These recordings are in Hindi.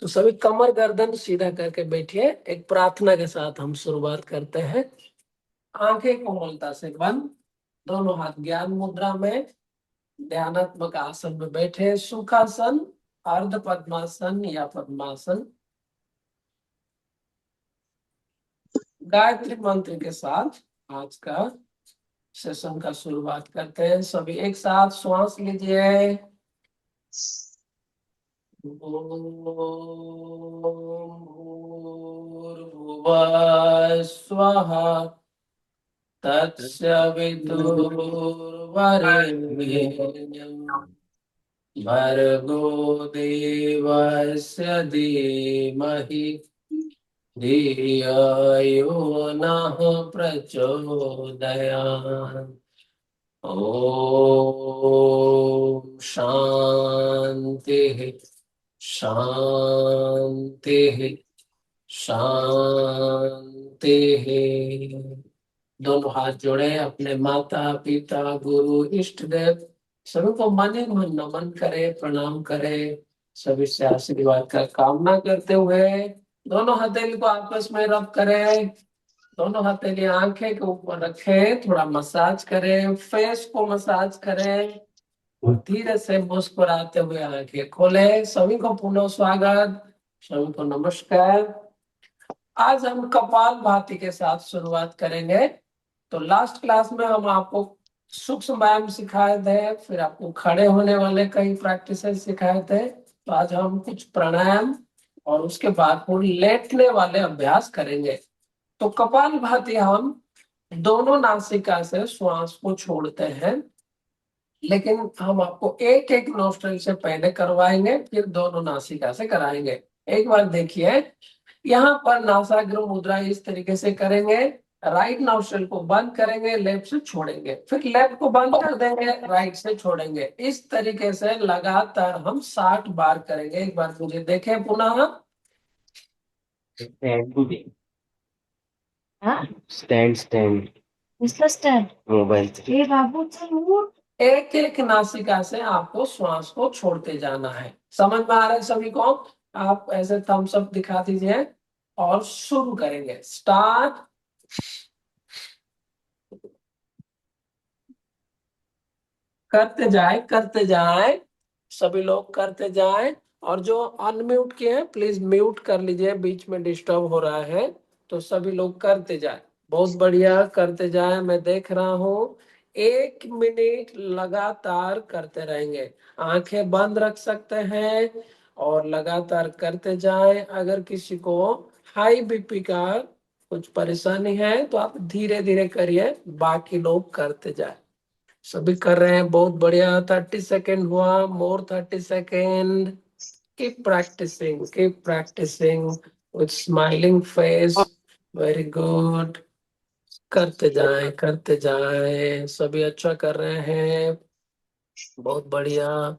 तो सभी कमर गर्दन सीधा करके बैठिए। एक प्रार्थना के साथ हम शुरुआत करते हैं। आंखें कोमलता से बंद, दोनों हाथ ज्ञान मुद्रा में ध्यानात्मक आसन में बैठे। सुखासन, अर्ध पद्मासन या पद्मासन। गायत्री मंत्र के साथ आज का सेशन का शुरुआत करते हैं। सभी एक साथ श्वास लीजिए। भूर्भुवः स्वः तत्सवितुर्वरेण्यं भर्गो देवस्य धीमहि धियो यो नः प्रचोदयात्। ओम शांति शांति शांति। दोनों हाथ जोड़े, अपने माता पिता गुरु इष्ट देव सभी को मन ही मन नमन करे, प्रणाम करे। सभी से आशीर्वाद का कामना करते हुए दोनों हथेली को आपस में रब करें। दोनों हथेली आंखें के ऊपर रखें, थोड़ा मसाज करें, फेस को मसाज करें और धीरे से मुस्कुराते हुए आंखें खोले। सभी को पुनः स्वागत, सभी को नमस्कार। आज हम कपाल भाती के साथ शुरुआत करेंगे। तो लास्ट क्लास में हम आपको सूक्ष्म व्यायाम सिखाए थे, फिर आपको खड़े होने वाले कई प्रैक्टिस सिखाए थे। तो आज हम कुछ प्राणायाम और उसके बाद हम लेटने वाले अभ्यास करेंगे। तो कपाल भाती हम दोनों नासिका से श्वास को छोड़ते हैं, लेकिन हम आपको एक एक नोस्ट्रल से पहले करवाएंगे, फिर दोनों नासिका से कराएंगे। एक बार देखिए, यहाँ पर नासाग्र मुद्रा इस तरीके से करेंगे। राइट नोस्ट्रल को बंद करेंगे, लेफ्ट से छोड़ेंगे, फिर लेफ्ट को बंद कर देंगे, राइट से छोड़ेंगे। इस तरीके से लगातार हम 60 बार करेंगे। एक बार मुझे देखें पुनः। हाँ, स्टैंड स्टैंड इसका स्टैंड। मोबाइल से ये बाबू चल उठ। एक एक नासिका से आपको श्वास को छोड़ते जाना है। समझ में आ रहा है सभी को? आप ऐसे थम्स अप दिखा दीजिए और शुरू करेंगे। स्टार्ट। करते जाए करते जाए, सभी लोग करते जाए। और जो अनम्यूट किए हैं प्लीज म्यूट कर लीजिए, बीच में डिस्टर्ब हो रहा है। तो सभी लोग करते जाए। बहुत बढ़िया, करते जाए। मैं देख रहा हूँ 1 मिनट लगातार करते रहेंगे। आंखें बंद रख सकते हैं और लगातार करते जाए। अगर किसी को हाई बीपी का कुछ परेशानी है तो आप धीरे धीरे करिए, बाकी लोग करते जाए। सभी कर रहे हैं, बहुत बढ़िया। 30 सेकेंड हुआ, more 30 second. Keep practicing with smiling face. Very good. करते जाएं, सभी अच्छा कर रहे हैं, बहुत बढ़िया।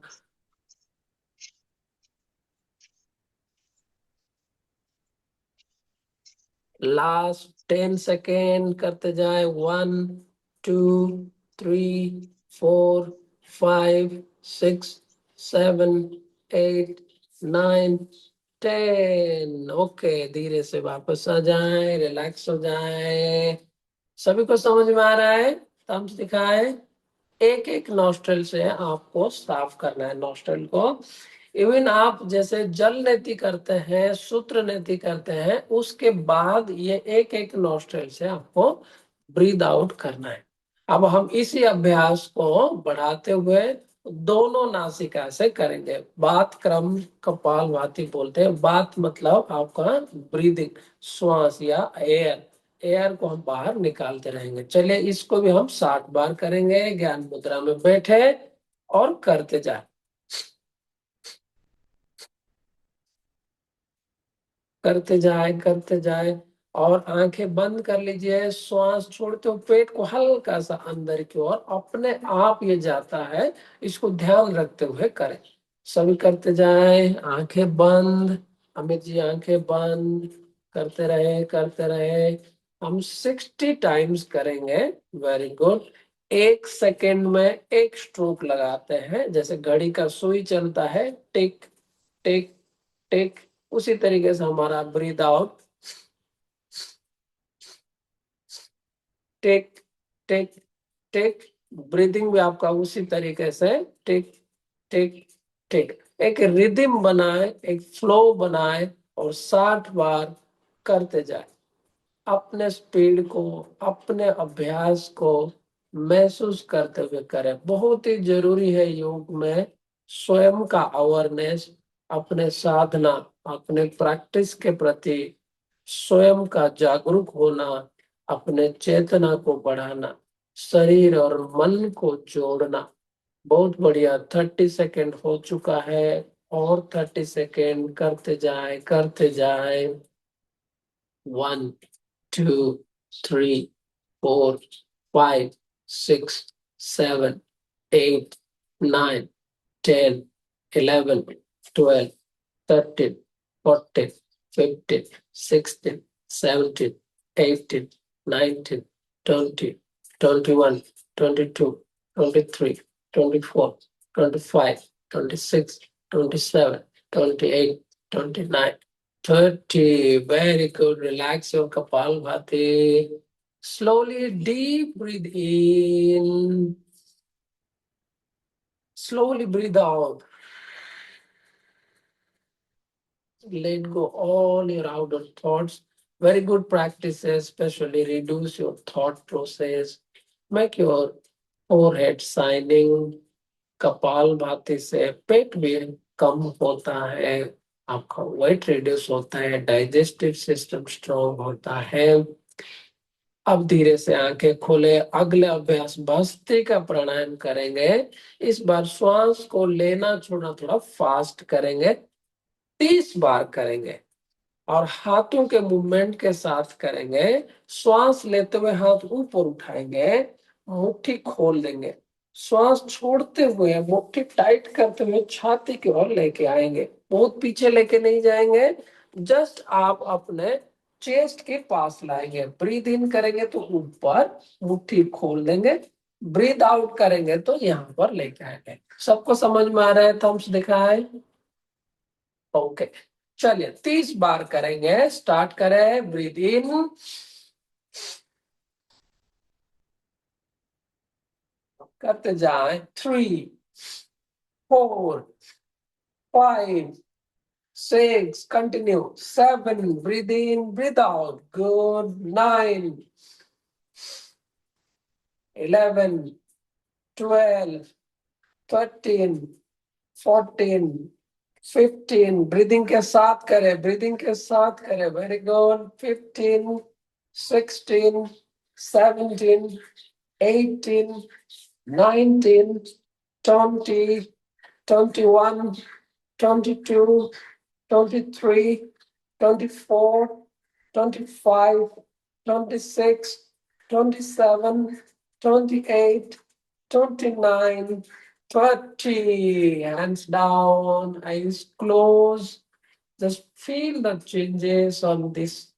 लास्ट 10 सेकेंड करते जाएं। 1 2 3 4 5 6 7 8 9 10। ओके, धीरे से वापस आ जाएं, रिलैक्स हो जाएं। सभी को समझ में आ रहा है? थम्स दिखाएं। एक एक नॉस्ट्रल से आपको साफ करना है नॉस्ट्रल को। इवन आप जैसे जल नेति करते हैं, सूत्र नेति करते हैं, उसके बाद ये एक एक नॉस्ट्रल से आपको ब्रीद आउट करना है। अब हम इसी अभ्यास को बढ़ाते हुए दोनों नासिका से करेंगे। बात क्रम कपाल भाती बोलते हैं। बात मतलब आपका ब्रीदिंग, श्वास या एयर। एयर को हम बाहर निकालते रहेंगे। चलिए, इसको भी हम 60 बार करेंगे। ज्ञान मुद्रा में बैठे और करते जाए। करते जाए करते जाए और आंखें बंद कर लीजिए। श्वास छोड़ते हो, पेट को हल्का सा अंदर की ओर अपने आप ये जाता है, इसको ध्यान रखते हुए करें। सभी करते जाए, आंखें बंद। अमित जी आंखें बंद। करते रहे करते रहे। हम 60 टाइम्स करेंगे। Very good. 1 सेकेंड में एक स्ट्रोक लगाते हैं, जैसे घड़ी का सुई चलता है, टिक टिक टिक। उसी तरीके से हमारा breathe out, take take take, breathing भी आपका उसी तरीके से टेक टेक टेक, एक रिदम बनाए, एक फ्लो बनाए और 60 बार करते जाए। अपने स्पीड को, अपने अभ्यास को महसूस करते हुए करें। बहुत ही जरूरी है योग में स्वयं का अवेयरनेस, अपने साधना, अपने प्रैक्टिस के प्रति स्वयं का जागरूक होना, अपने चेतना को बढ़ाना, शरीर और मन को जोड़ना। बहुत बढ़िया, 30 सेकेंड हो चुका है और 30 सेकेंड करते जाए करते जाए। 1, 2, 3, 4, 5, 6, 7, 8, 9, 10, 11, 12, 13, 14, 15, 16, 17, 18, 19, 20, 21, 22, 23, 24, 25, 26, 27, 28, 29, 30. Very good. Relax your Kapalbhati. Slowly deep breathe in. Slowly breathe out. Let go all your outer thoughts. Very good practices, especially reduce your thought process. Make your forehead shining. Kapalbhati से पेट भी कम होता है, आपका वेट रिड्यूस होता है, डाइजेस्टिव सिस्टम स्ट्रॉन्ग होता है। अब धीरे से आंखें खोले। अगले अभ्यास भस्त्रिका प्राणायाम करेंगे। इस बार श्वास को लेना छोड़ना थोड़ा फास्ट करेंगे, 30 बार करेंगे और हाथों के मूवमेंट के साथ करेंगे। श्वास लेते हुए हाथ ऊपर उठाएंगे, मुट्ठी खोल देंगे। श्वास छोड़ते हुए मुट्ठी टाइट करते हुए छाती की ओर लेके आएंगे, बहुत पीछे लेके नहीं जाएंगे, जस्ट आप अपने चेस्ट के पास लाएंगे। ब्रीद इन करेंगे तो ऊपर मुट्ठी खोल देंगे, ब्रीद आउट करेंगे तो यहाँ पर लेके आएंगे। सबको समझ में आ रहा है? थम्स दिखाए? ओके, चलिए 30 बार करेंगे। स्टार्ट करें। ब्रीद इन, करते जाए। 3, 4, 5, 6, continue. 7, breathe in, breathe out, good. 9, 11, 12, 13, 14, 15, breathing के साथ करें, ब्रीदिंग के साथ करें। Very good. 15, 16, 17, 18, 19, 20, 21, 22, 23, 24, 25, 26, 27, 28, 29, 30. Hands down, eyes closed. Just feel the changes on this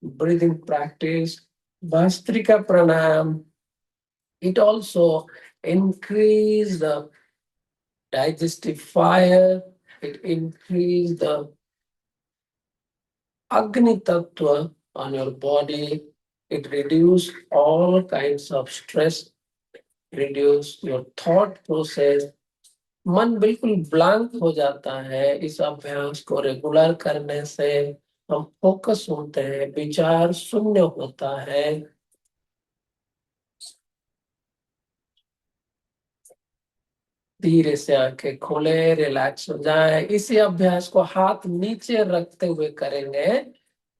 breathing practice. Bhastrika Pranayam. It also increase the digestive fire. It increase the Agni Tattva on your body. It reduce all kinds of stress, reduce your thought process. मन बिल्कुल ब्लैंक हो जाता है इस अभ्यास को रेगुलर करने से। हम फोकस होते हैं, विचार शून्य होता है। धीरे से आंखें खोले, रिलैक्स हो जाए। इसी अभ्यास को हाथ नीचे रखते हुए करेंगे।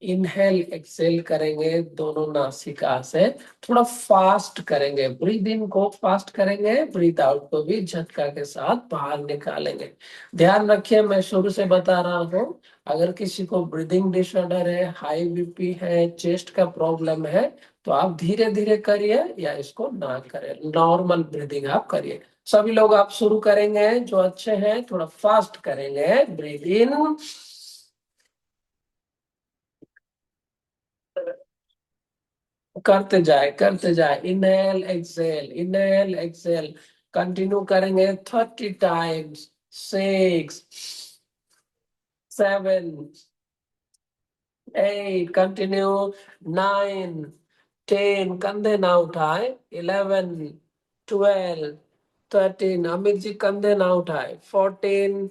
इनहेल एक्सेल करेंगे दोनों नासिका से। थोड़ा फास्ट करेंगे, ब्रीद इन को फास्ट करेंगे, ब्रीद आउट को भी झटका के साथ बाहर निकालेंगे। ध्यान रखिए, मैं शुरू से बता रहा हूँ, अगर किसी को ब्रीदिंग डिसऑर्डर है, हाई बीपी है, चेस्ट का प्रॉब्लम है, तो आप धीरे धीरे करिए या इसको ना करें, नॉर्मल ब्रीदिंग आप करिए। सभी लोग आप शुरू करेंगे, जो अच्छे हैं थोड़ा फास्ट करेंगे। ब्रीद इन, करते जाए। इनहेल एक्सेल कंटिन्यू करेंगे 30 टाइम्स। 6, 7, 8 कंटिन्यू, 9 10 कंधे ना उठाए, 11 12 13 अमित जी कंधे ना उठाए, 14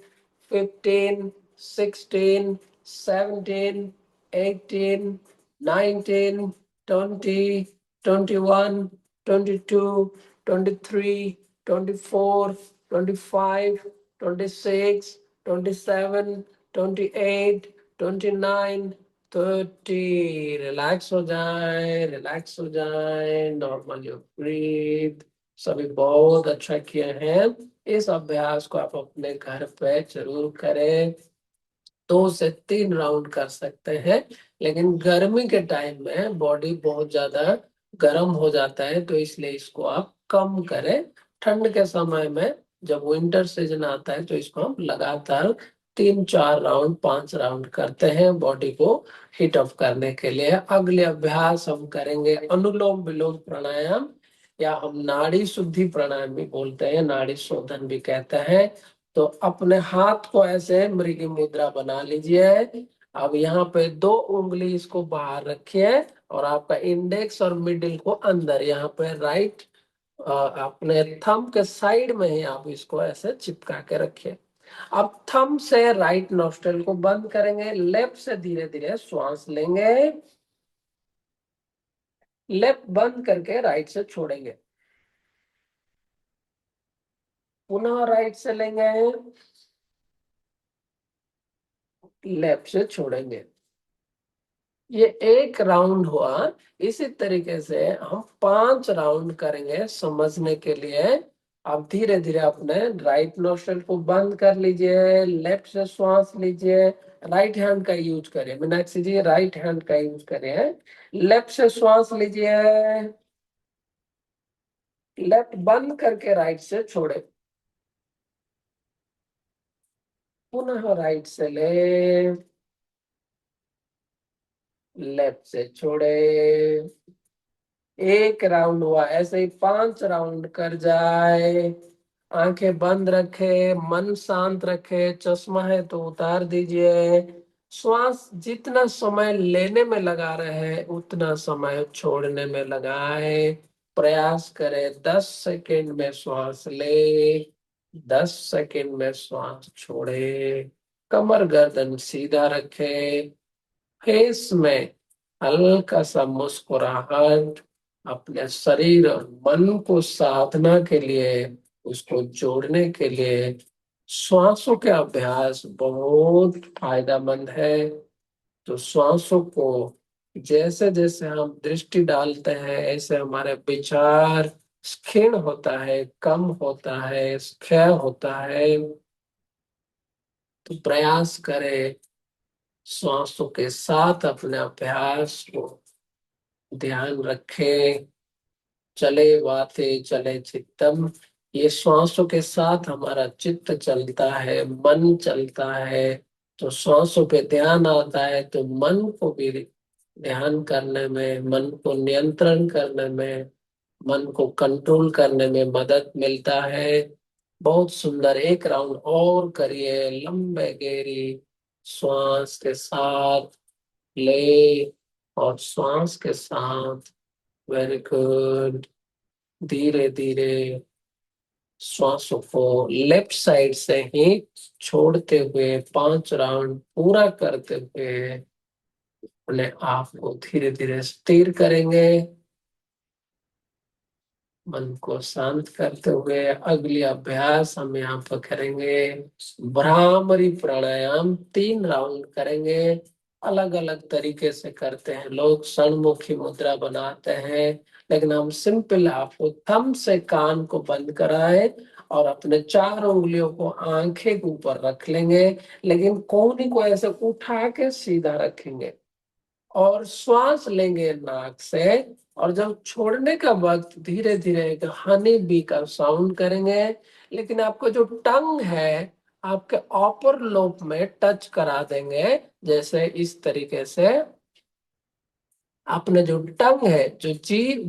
15 16 17 18 19 20 21 22 23 24 25 26 27 28 29 30। रिलैक्स हो जाए, रिलैक्स हो जाए, नॉर्मल यू ब्रीथ। सभी बहुत अच्छा किए हैं। इस अभ्यास को आप अपने घर पे जरूर करें। 2 से 3 राउंड कर सकते हैं, लेकिन गर्मी के टाइम में बॉडी बहुत ज्यादा गर्म हो जाता है, तो इसलिए इसको आप कम करें। ठंड के समय में जब विंटर सीजन आता है तो इसको हम लगातार 3 4 राउंड 5 राउंड करते हैं बॉडी को हीट अप करने के लिए। अगले अभ्यास हम करेंगे अनुलोम विलोम प्राणायाम, या हम नाड़ी शुद्धि प्राणायाम भी बोलते हैं, नाड़ी शोधन भी कहते हैं। तो अपने हाथ को ऐसे मृगी मुद्रा बना लीजिए। अब यहाँ पे 2 उंगली इसको बाहर रखिए, और आपका इंडेक्स और मिडिल को अंदर, यहाँ पे राइट अपने थंब के साइड में ही आप इसको ऐसे चिपका के रखिए। अब थंब से राइट नॉस्ट्रल को बंद करेंगे, लेफ्ट से धीरे धीरे श्वास लेंगे, लेफ्ट बंद करके राइट से छोड़ेंगे, पुनः राइट से लेंगे, लेफ्ट से छोड़ेंगे। ये एक राउंड हुआ। इसी तरीके से हम 5 राउंड करेंगे समझने के लिए। आप धीरे धीरे अपने राइट नोस्ट्रल को बंद कर लीजिए, लेफ्ट से श्वास लीजिए, राइट हैंड का यूज करिए, मीनाक्षी जी राइट हैंड का यूज करिए। लेफ्ट से श्वास लीजिए, लेफ्ट बंद करके राइट से छोड़े, पुनः राइट से ले, लेफ्ट से छोड़े। एक राउंड हुआ। ऐसे ही 5 राउंड कर जाए। आंखें बंद रखे, मन शांत रखे, चश्मा है तो उतार दीजिए। श्वास जितना समय लेने में लगा रहे हैं उतना समय छोड़ने में लगाए। प्रयास करें 10 सेकेंड में श्वास ले, 10 सेकेंड में श्वास छोड़े। कमर गर्दन सीधा रखे, फेस में हल्का सा मुस्कुराहट। अपने शरीर और मन को साधना के लिए, उसको जोड़ने के लिए श्वासों के अभ्यास बहुत फायदेमंद है। तो श्वासों को जैसे जैसे हम दृष्टि डालते हैं, ऐसे हमारे विचार क्षीण होता है, कम होता है, क्षय होता है। तो प्रयास करें श्वासों के साथ अपने अभ्यास को ध्यान रखें। चले वाते चले चित्तम, ये श्वासों के साथ हमारा चित्त चलता है, मन चलता है। तो श्वासों पे ध्यान आता है तो मन को भी ध्यान करने में, मन को नियंत्रण करने में, मन को कंट्रोल करने में मदद मिलता है। बहुत सुंदर। एक राउंड और करिए, लंबे गहरी श्वास के साथ ले, और श्वास के साथ, वेरी गुड, धीरे धीरे श्वासों को लेफ्ट साइड से ही छोड़ते हुए 5 राउंड पूरा करते हुए अपने आप को धीरे धीरे स्थिर करेंगे। मन को शांत करते हुए अगली अभ्यास हम यहाँ पर करेंगे भ्रामरी प्राणायाम। 3 राउंड करेंगे। अलग अलग तरीके से करते हैं लोग, षणमुखी मुद्रा बनाते हैं, लेकिन हम सिंपल आपको थंब से कान को बंद कराए और अपने 4 उंगलियों को आंखें के ऊपर रख लेंगे, लेकिन कोहनी को ऐसे उठा के सीधा रखेंगे और श्वास लेंगे नाक से। और जब छोड़ने का वक्त धीरे धीरे एक हनी बी का साउंड करेंगे, लेकिन आपको जो टंग है आपके अपर लोब में टच करा देंगे। जैसे इस तरीके से अपने जो टंग है, जो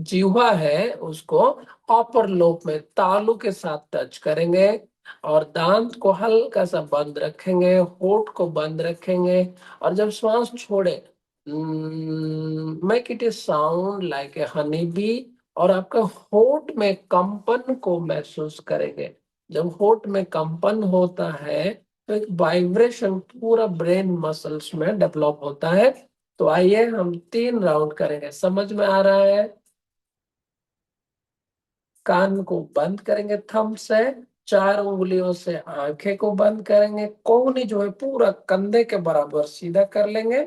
जीवा है, उसको अपर लोब में तालू के साथ टच करेंगे, और दांत को हल्का सा बंद रखेंगे, होठ को बंद रखेंगे। और जब श्वास छोड़े make it A sound like a honey bee. और आपका होठ में कंपन को महसूस करेंगे। जब होठ में कंपन होता है तो एक वाइब्रेशन पूरा ब्रेन मसल्स में डेवलप होता है। तो आइए हम 3 राउंड करेंगे, समझ में आ रहा है? कान को बंद करेंगे थंब से, 4 उंगलियों से आंखें को बंद करेंगे, कोहनी जो है पूरा कंधे के बराबर सीधा कर लेंगे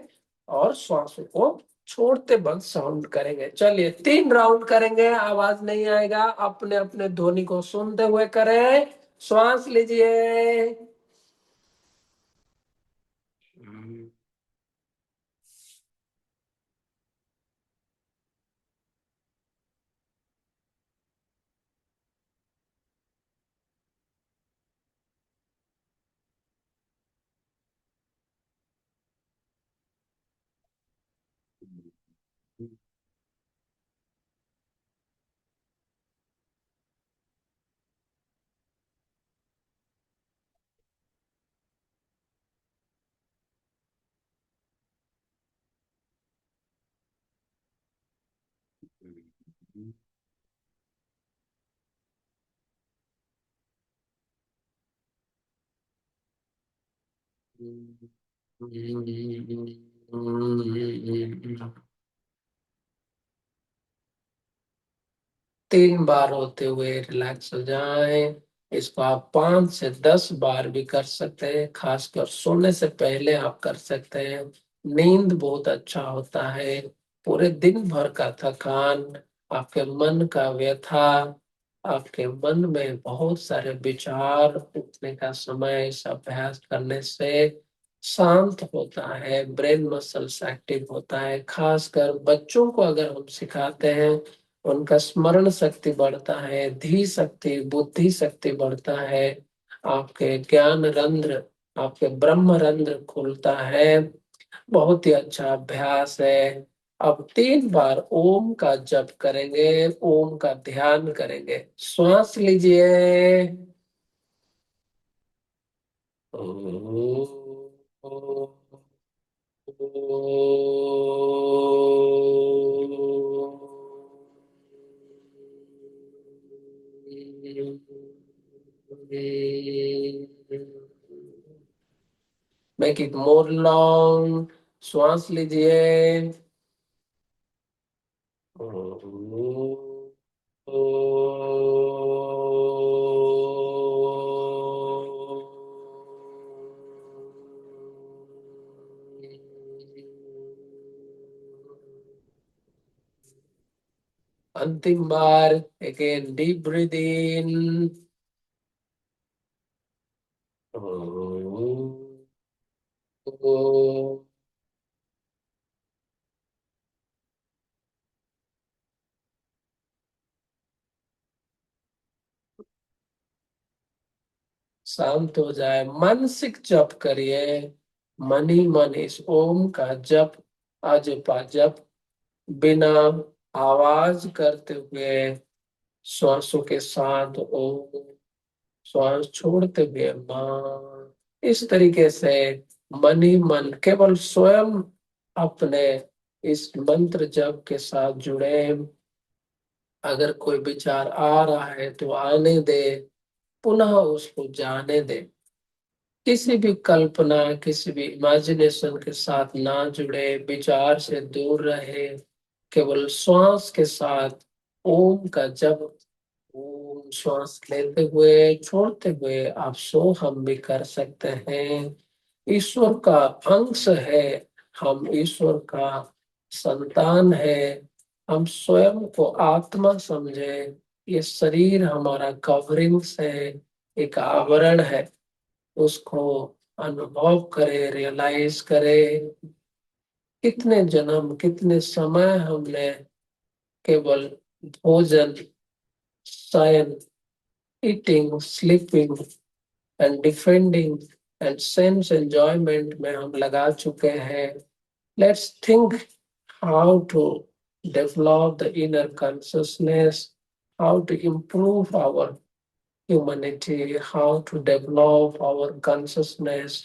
और श्वासों को छोड़ते वक्त साउंड करेंगे। चलिए 3 राउंड करेंगे, आवाज नहीं आएगा, अपने अपने ध्वनि को सुनते हुए करें। श्वास लीजिए। तीन बार होते हुए रिलैक्स हो जाएं। इसको आप 5 से 10 बार भी कर सकते हैं, खासकर सोने से पहले आप कर सकते हैं। नींद बहुत अच्छा होता है। पूरे दिन भर का थकान, आपके मन का व्यथा, आपके मन में बहुत सारे विचार उठने का समय इस अभ्यास करने से शांत होता है। ब्रेन मसल्स एक्टिव होता है। खासकर बच्चों को अगर हम सिखाते हैं, उनका स्मरण शक्ति बढ़ता है, धी शक्ति, बुद्धि शक्ति बढ़ता है, आपके ज्ञान रंध्र, आपके ब्रह्म रंध्र खुलता है। बहुत ही अच्छा अभ्यास है। अब 3 बार ओम का जप करेंगे, ओम का ध्यान करेंगे। श्वास लीजिए। Make it more long. श्वास लीजिए। अंतिम बार, अगेन डीप ब्रीथ इन। शांत हो जाए, मानसिक जप करिए। मन ही मन इस ओम का जप, अजपा जप, बिना आवाज करते हुए श्वासों के साथ ओम, श्वास छोड़ते हुए मां। इस तरीके से मन ही मन केवल स्वयं अपने इस मंत्र जप के साथ जुड़े। अगर कोई विचार आ रहा है तो आने दे, पुनः उसको जाने दे। किसी भी कल्पना, किसी भी इमेजिनेशन के साथ ना जुड़े, विचार से दूर रहे। केवल श्वास के साथ ओम का जप, ओम श्वास लेते हुए छोड़ते हुए आप सोहम भी कर सकते हैं। ईश्वर का अंश है, हम ईश्वर का संतान है। हम स्वयं को आत्मा समझे। ये शरीर हमारा कवरिंग्स है, एक आवरण है। उसको अनुभव करे, रियलाइज करे। कितने जन्म, कितने समय हमने केवल भोजन, शयन, eating, sleeping and defending and sense enjoyment में हम लगा चुके हैं। Let's think how to develop the inner consciousness, how to improve our humanity, how to develop our consciousness।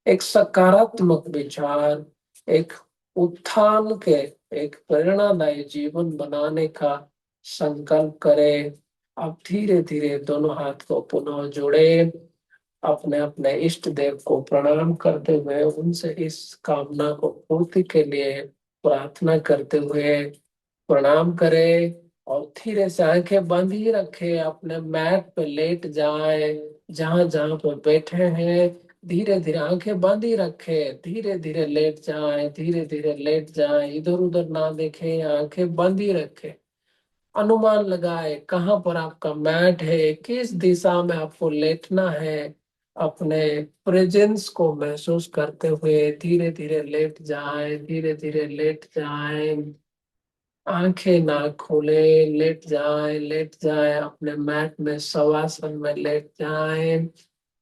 एक सकारात्मक विचार, एक उत्थान के एक प्रेरणादायी जीवन बनाने का संकल्प करें। अब धीरे धीरे दोनों हाथ को पुनः जोड़े, अपने अपने इष्ट देव को प्रणाम करते हुए उनसे इस कामना को पूर्ति के लिए प्रार्थना करते हुए प्रणाम करें। और धीरे से आंखें बंद ही रखें, अपने मैट पे लेट जाए, जहां जहां पर बैठे हैं धीरे धीरे आंखें बंद ही रखें, धीरे धीरे लेट जाए, धीरे धीरे लेट जाए, इधर उधर ना देखें, आंखें बंद ही रखें। अनुमान लगाए कहाँ पर आपका मैट है, किस दिशा में आपको लेटना है। अपने प्रेजेंस को महसूस करते हुए धीरे धीरे लेट जाए, धीरे धीरे लेट जाए, आंखें ना खोले, लेट जाए, लेट जाए, अपने मैट में शवासन में लेट जाए।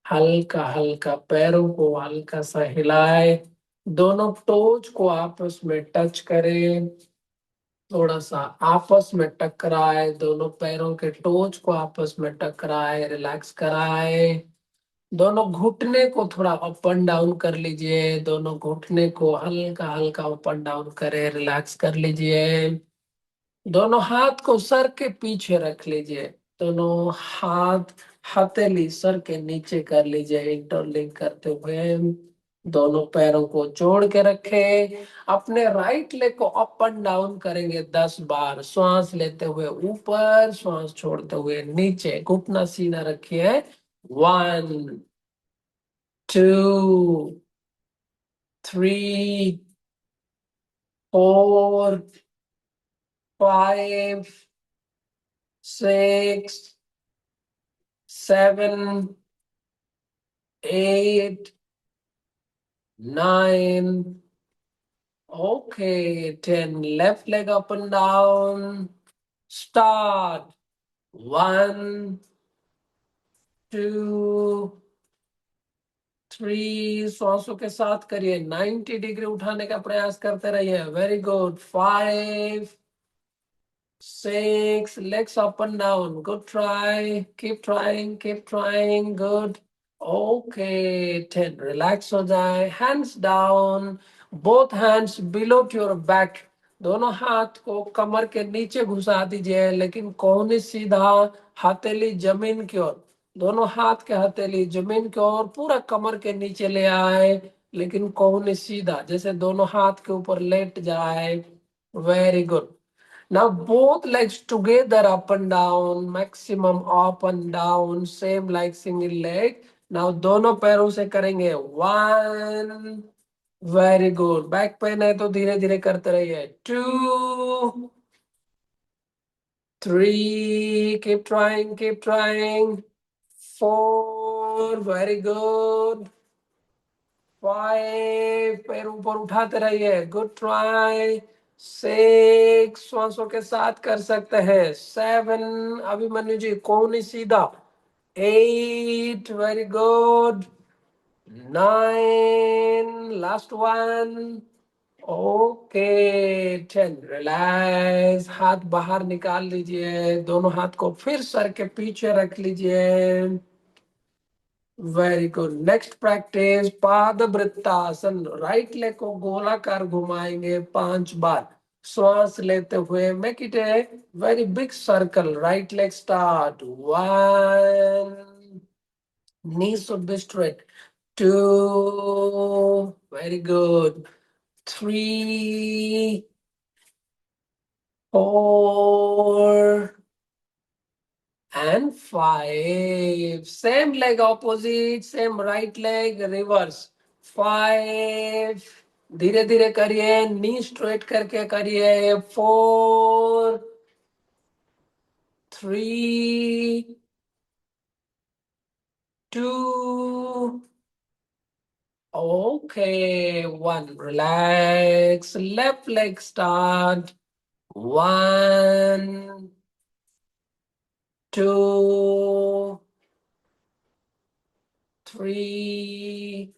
हल्का हल्का पैरों को हल्का सा हिलाए, दोनों टोज को आपस में टच करें, थोड़ा सा आपस में टकराए, दोनों पैरों के टोच को आपस में टकराए, रिलैक्स कराए। दोनों घुटने को थोड़ा अप एंड डाउन कर लीजिए, दोनों घुटने को हल्का हल्का अप एंड डाउन करे, रिलैक्स कर लीजिए। दोनों हाथ को सर के पीछे रख लीजिए, दोनों हाथ हथेली सर के नीचे कर लीजिए, इंटरलिंक करते हुए। दोनों पैरों को जोड़ के रखे, अपने राइट लेग को अप एंड डाउन करेंगे 10 बार, श्वास लेते हुए ऊपर, श्वास छोड़ते हुए नीचे, घुटना सीधा रखिए। 1, 2, 3, 4, 5, 6, 7, 8, 9. Okay, 10. Left leg up and down. Start. 1, 2, 3. श्वासों के साथ करिए, 90 डिग्री उठाने का प्रयास करते रहिए। Very good. 5, 6. Legs up and down. Good try. Keep trying. Keep trying. Good. Okay. 10. Relax हो जाए. Hands down. Both hands below to your back. दोनों हाथ को कमर के नीचे घुसा दीजिए, लेकिन कोहनी सीधा, हथेली जमीन की ओर। दोनों हाथ के हथेली जमीन की ओर, पूरा कमर के नीचे ले आए, लेकिन कोहनी सीधा, जैसे दोनों हाथ के ऊपर लेट जाए। Very good. Now both legs together up and down, maximum up and down, same like single leg. Now दोनों पैरों से करेंगे। 1, वेरी गुड। बैक पेन है तो धीरे धीरे करते रहिए। 2, 3, keep trying, keep trying. 4, very good. 5, पैर ऊपर उठाते रहिए, गुड ट्राई। 6, श्वासों के साथ कर सकते हैं। 7, अभिमन्यु जी कौन सीधा। 8, very good. 9, last one. Okay. 10, relax. हाथ बाहर निकाल लीजिए, दोनों हाथ को फिर सर के पीछे रख लीजिए। Very good. नेक्स्ट प्रैक्टिस पाद वृत्तासन। राइट लेग को गोलाकार घुमाएंगे 5 बार, श्वास लेते हुए। Make it a very big circle. Right leg start. 1, knees should be straight. 2, very good. 3, 4 and 5. Same leg opposite, same right leg reverse. 5, धीरे धीरे करिए, नी स्ट्रेट करके करिए। 4, 3, 2, okay, 1. Relax. Left leg start. 1, 2, 3,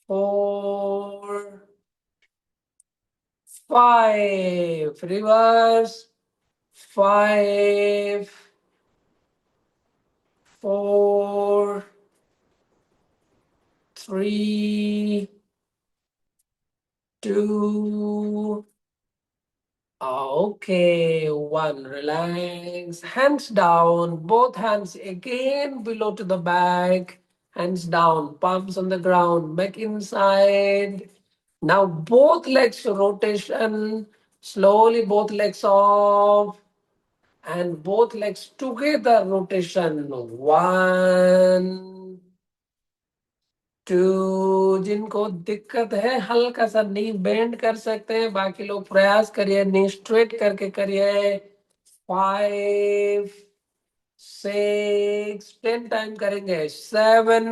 4, 5. Reverse. 5, 4, 3, 2. Okay, 1. Relax. Hands down. Both hands again below to the back. Hands down. Palms on the ground. Back inside. Now both legs rotation. Slowly both legs off. And both legs together rotation. 1, 2. जिनको दिक्कत है हल्का सा नी बेंड कर सकते हैं, बाकी लोग प्रयास करिए नी स्ट्रेट करके करिए। 5, 6, 10 टाइम करेंगे। 7,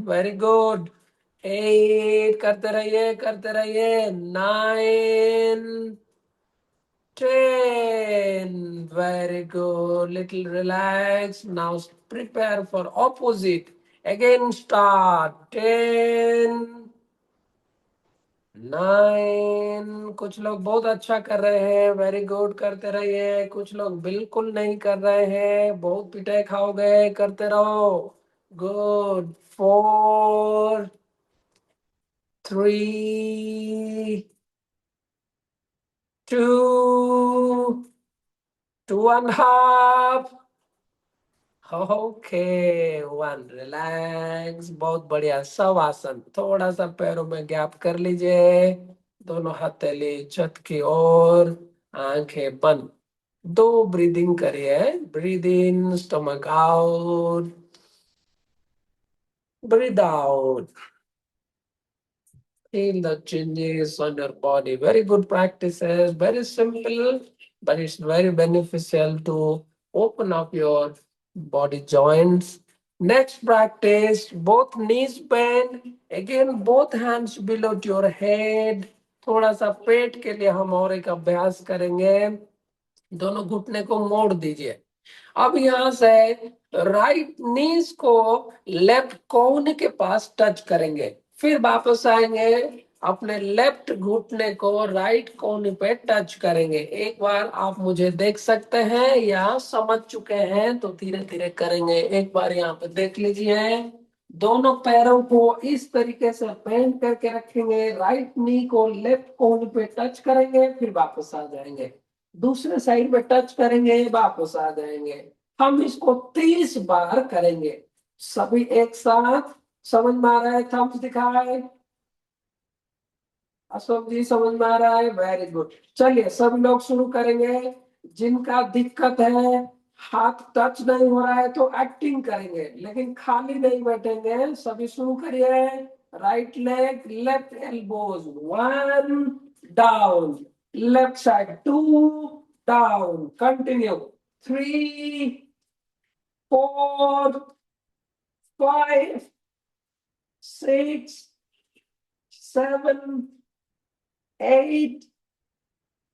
वेरी गुड। 8, करते रहिए। 9, 10, very good. Little relax. Now prepare for opposite. Again start. 10, 9. कुछ लोग बहुत अच्छा कर रहे हैं, वेरी गुड, करते रहिए। कुछ लोग बिल्कुल नहीं कर रहे हैं, बहुत पिटाई खाओगे, करते रहो। गुड। 4, 3, 2, 2.5. ओके। 1, रिलैक्स। बहुत बढ़िया। सब आसन थोड़ा सा पैरों में गैप कर लीजिए। दोनों हथेली छत की ओर, आंखें बंद। 2 ब्रीदिंग करिए। Breathe in, stomach out, breathe out. Feel the changes on your body. Very good practices, very simple, but it's very beneficial to open up your body joints. Next practice, both knees bend. Again, both hands below your head. थोड़ा सा पेट के लिए हम और एक अभ्यास करेंगे। दोनों घुटने को मोड़ दीजिए। अब यहां से राइट नीज को लेफ्ट कोहनी के पास टच करेंगे, फिर वापस आएंगे, अपने लेफ्ट घुटने को राइट कोहनी पे टच करेंगे। एक बार आप मुझे देख सकते हैं या समझ चुके हैं तो धीरे धीरे करेंगे। एक बार यहाँ पे देख लीजिए। दोनों पैरों को इस तरीके से बेंड करके रखेंगे, राइट नी को लेफ्ट कोहनी पे टच करेंगे, फिर वापस आ जाएंगे। दूसरे साइड पे टच करेंगे, वापस आ जाएंगे। हम इसको 30 बार करेंगे, सभी एक साथ। समझ में आ रहा है? थम्स दिखाए। अशोक जी समझ में आ रहा है? Very good. चलिए सब लोग शुरू करेंगे। जिनका दिक्कत है, हाथ टच नहीं हो रहा है तो एक्टिंग करेंगे, लेकिन खाली नहीं बैठेंगे। सभी शुरू करिए। Right leg, left elbows, 1, down. Left side, 2, down. Continue. 3, 4, 5, 6, 7, 8,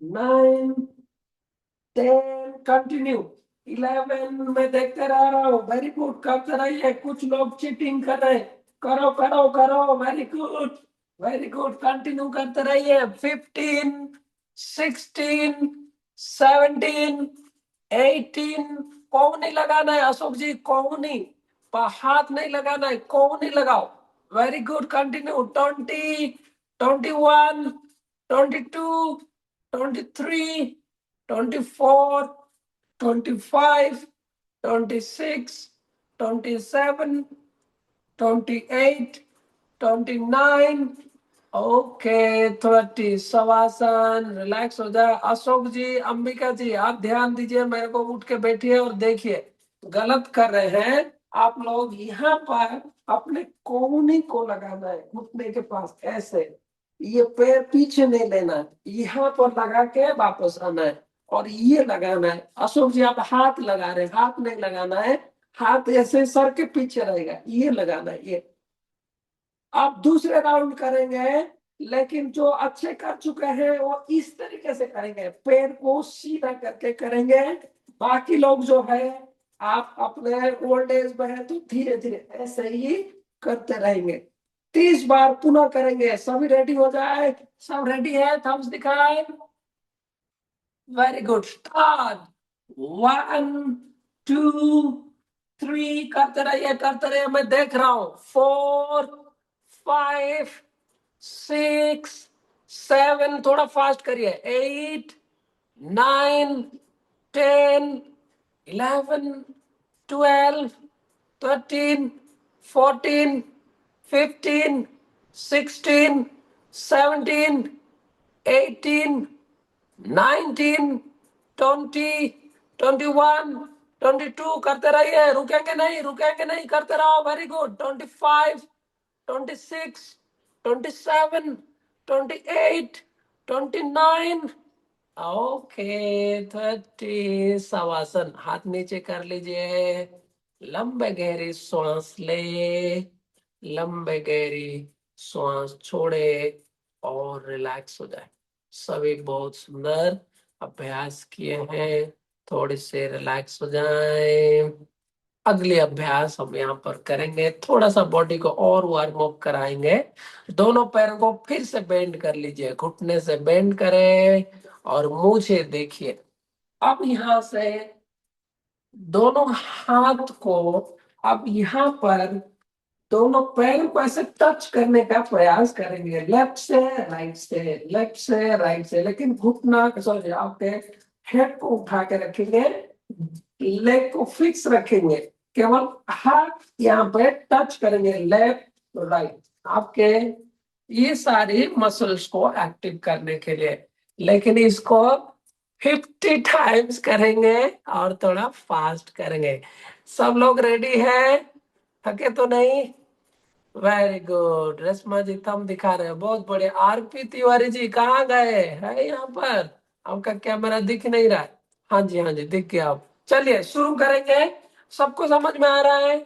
9, 10, continue. 11 में देखते रह रहा हूँ। वेरी गुड, करते रहिए। कुछ लोग चीटिंग कर रहे हैं, करो करो करो। Very good, very good, continue करते रहिए। 15, 16, 17, 18। कोहनी लगाना है अशोक जी, कोहनी। हाथ नहीं लगाना है, कोहनी लगाओ। Very good, continue. 20, 21, 22, 23, 24, 25, 26, 27, 28, 29, okay, 30। Shavasana, relax हो जाए। अशोक जी, अंबिका जी, आप ध्यान दीजिए, मेरे को उठ के बैठिए और देखिए। गलत कर रहे हैं आप लोग। यहाँ पर अपने कोहनी को लगाना है घुटने के पास, ऐसे। ये पैर पीछे नहीं लेना है, यहाँ पर लगा के वापस आना है और ये लगाना है। अशोक जी आप हाथ लगा रहे हैं, हाथ नहीं लगाना है। हाथ ऐसे सर के पीछे रहेगा, ये लगाना है, ये। आप दूसरे राउंड करेंगे, लेकिन जो अच्छे कर चुके हैं वो इस तरीके से करेंगे, पैर को सीधा करके करेंगे। बाकी लोग जो है, आप अपने ओल्ड एज में है तो धीरे धीरे ऐसे ही करते रहेंगे। 30 बार पुनः करेंगे। सभी रेडी हो जाए? सब रेडी है? थम्स दिखाए। Very good, start. 1, 2, 3, करते रहिए, मैं देख रहा हूं। 4, 5, 6, 7, थोड़ा फास्ट करिए, 8, 9, 10, 11, 12, 13, 14, 15, 16, 17, 18, 19, 20, 21, 22, करते रहिए, रुकेंगे नहीं, करते रहो, वेरी गुड, 25, 26, 27, 28, 29, ओके, 30, शवासन, हाथ नीचे कर लीजिए, लंबे गहरी सांस ले, लंबे गहरी सांस छोड़े और रिलैक्स हो जाए। सभी बहुत सुंदर अभ्यास किए हैं, थोड़ी से रिलैक्स हो जाएं। अगले अभ्यास हम यहाँ पर करेंगे, थोड़ा सा बॉडी को और वार्म अप कराएंगे। दोनों पैरों को फिर से बेंड कर लीजिए, घुटने से बेंड करें और मुझे देखिए। अब यहाँ से दोनों हाथ को अब यहाँ पर दोनों पैर को ऐसे टच करने का प्रयास करेंगे, लेफ्ट से राइट से, लेफ्ट से राइट से, लेकिन घुटना सॉरी आपके हेड को उठा के रखेंगे, लेग को फिक्स रखेंगे, केवल हाथ यहाँ पे टच करेंगे, लेफ्ट राइट, आपके ये सारी मसल्स को एक्टिव करने के लिए। लेकिन इसको 50 टाइम्स करेंगे और थोड़ा फास्ट करेंगे। सब लोग रेडी है? थके तो नहीं? वेरी गुड, रेशमा जी थंब दिखा रहे हैं, बहुत बढ़िया। आरपी तिवारी जी कहाँ गए? है यहाँ पर? आपका कैमरा दिख नहीं रहा है। हाँ जी, हाँ जी, दिख गया। आप चलिए शुरू करेंगे, सबको समझ में आ रहा है?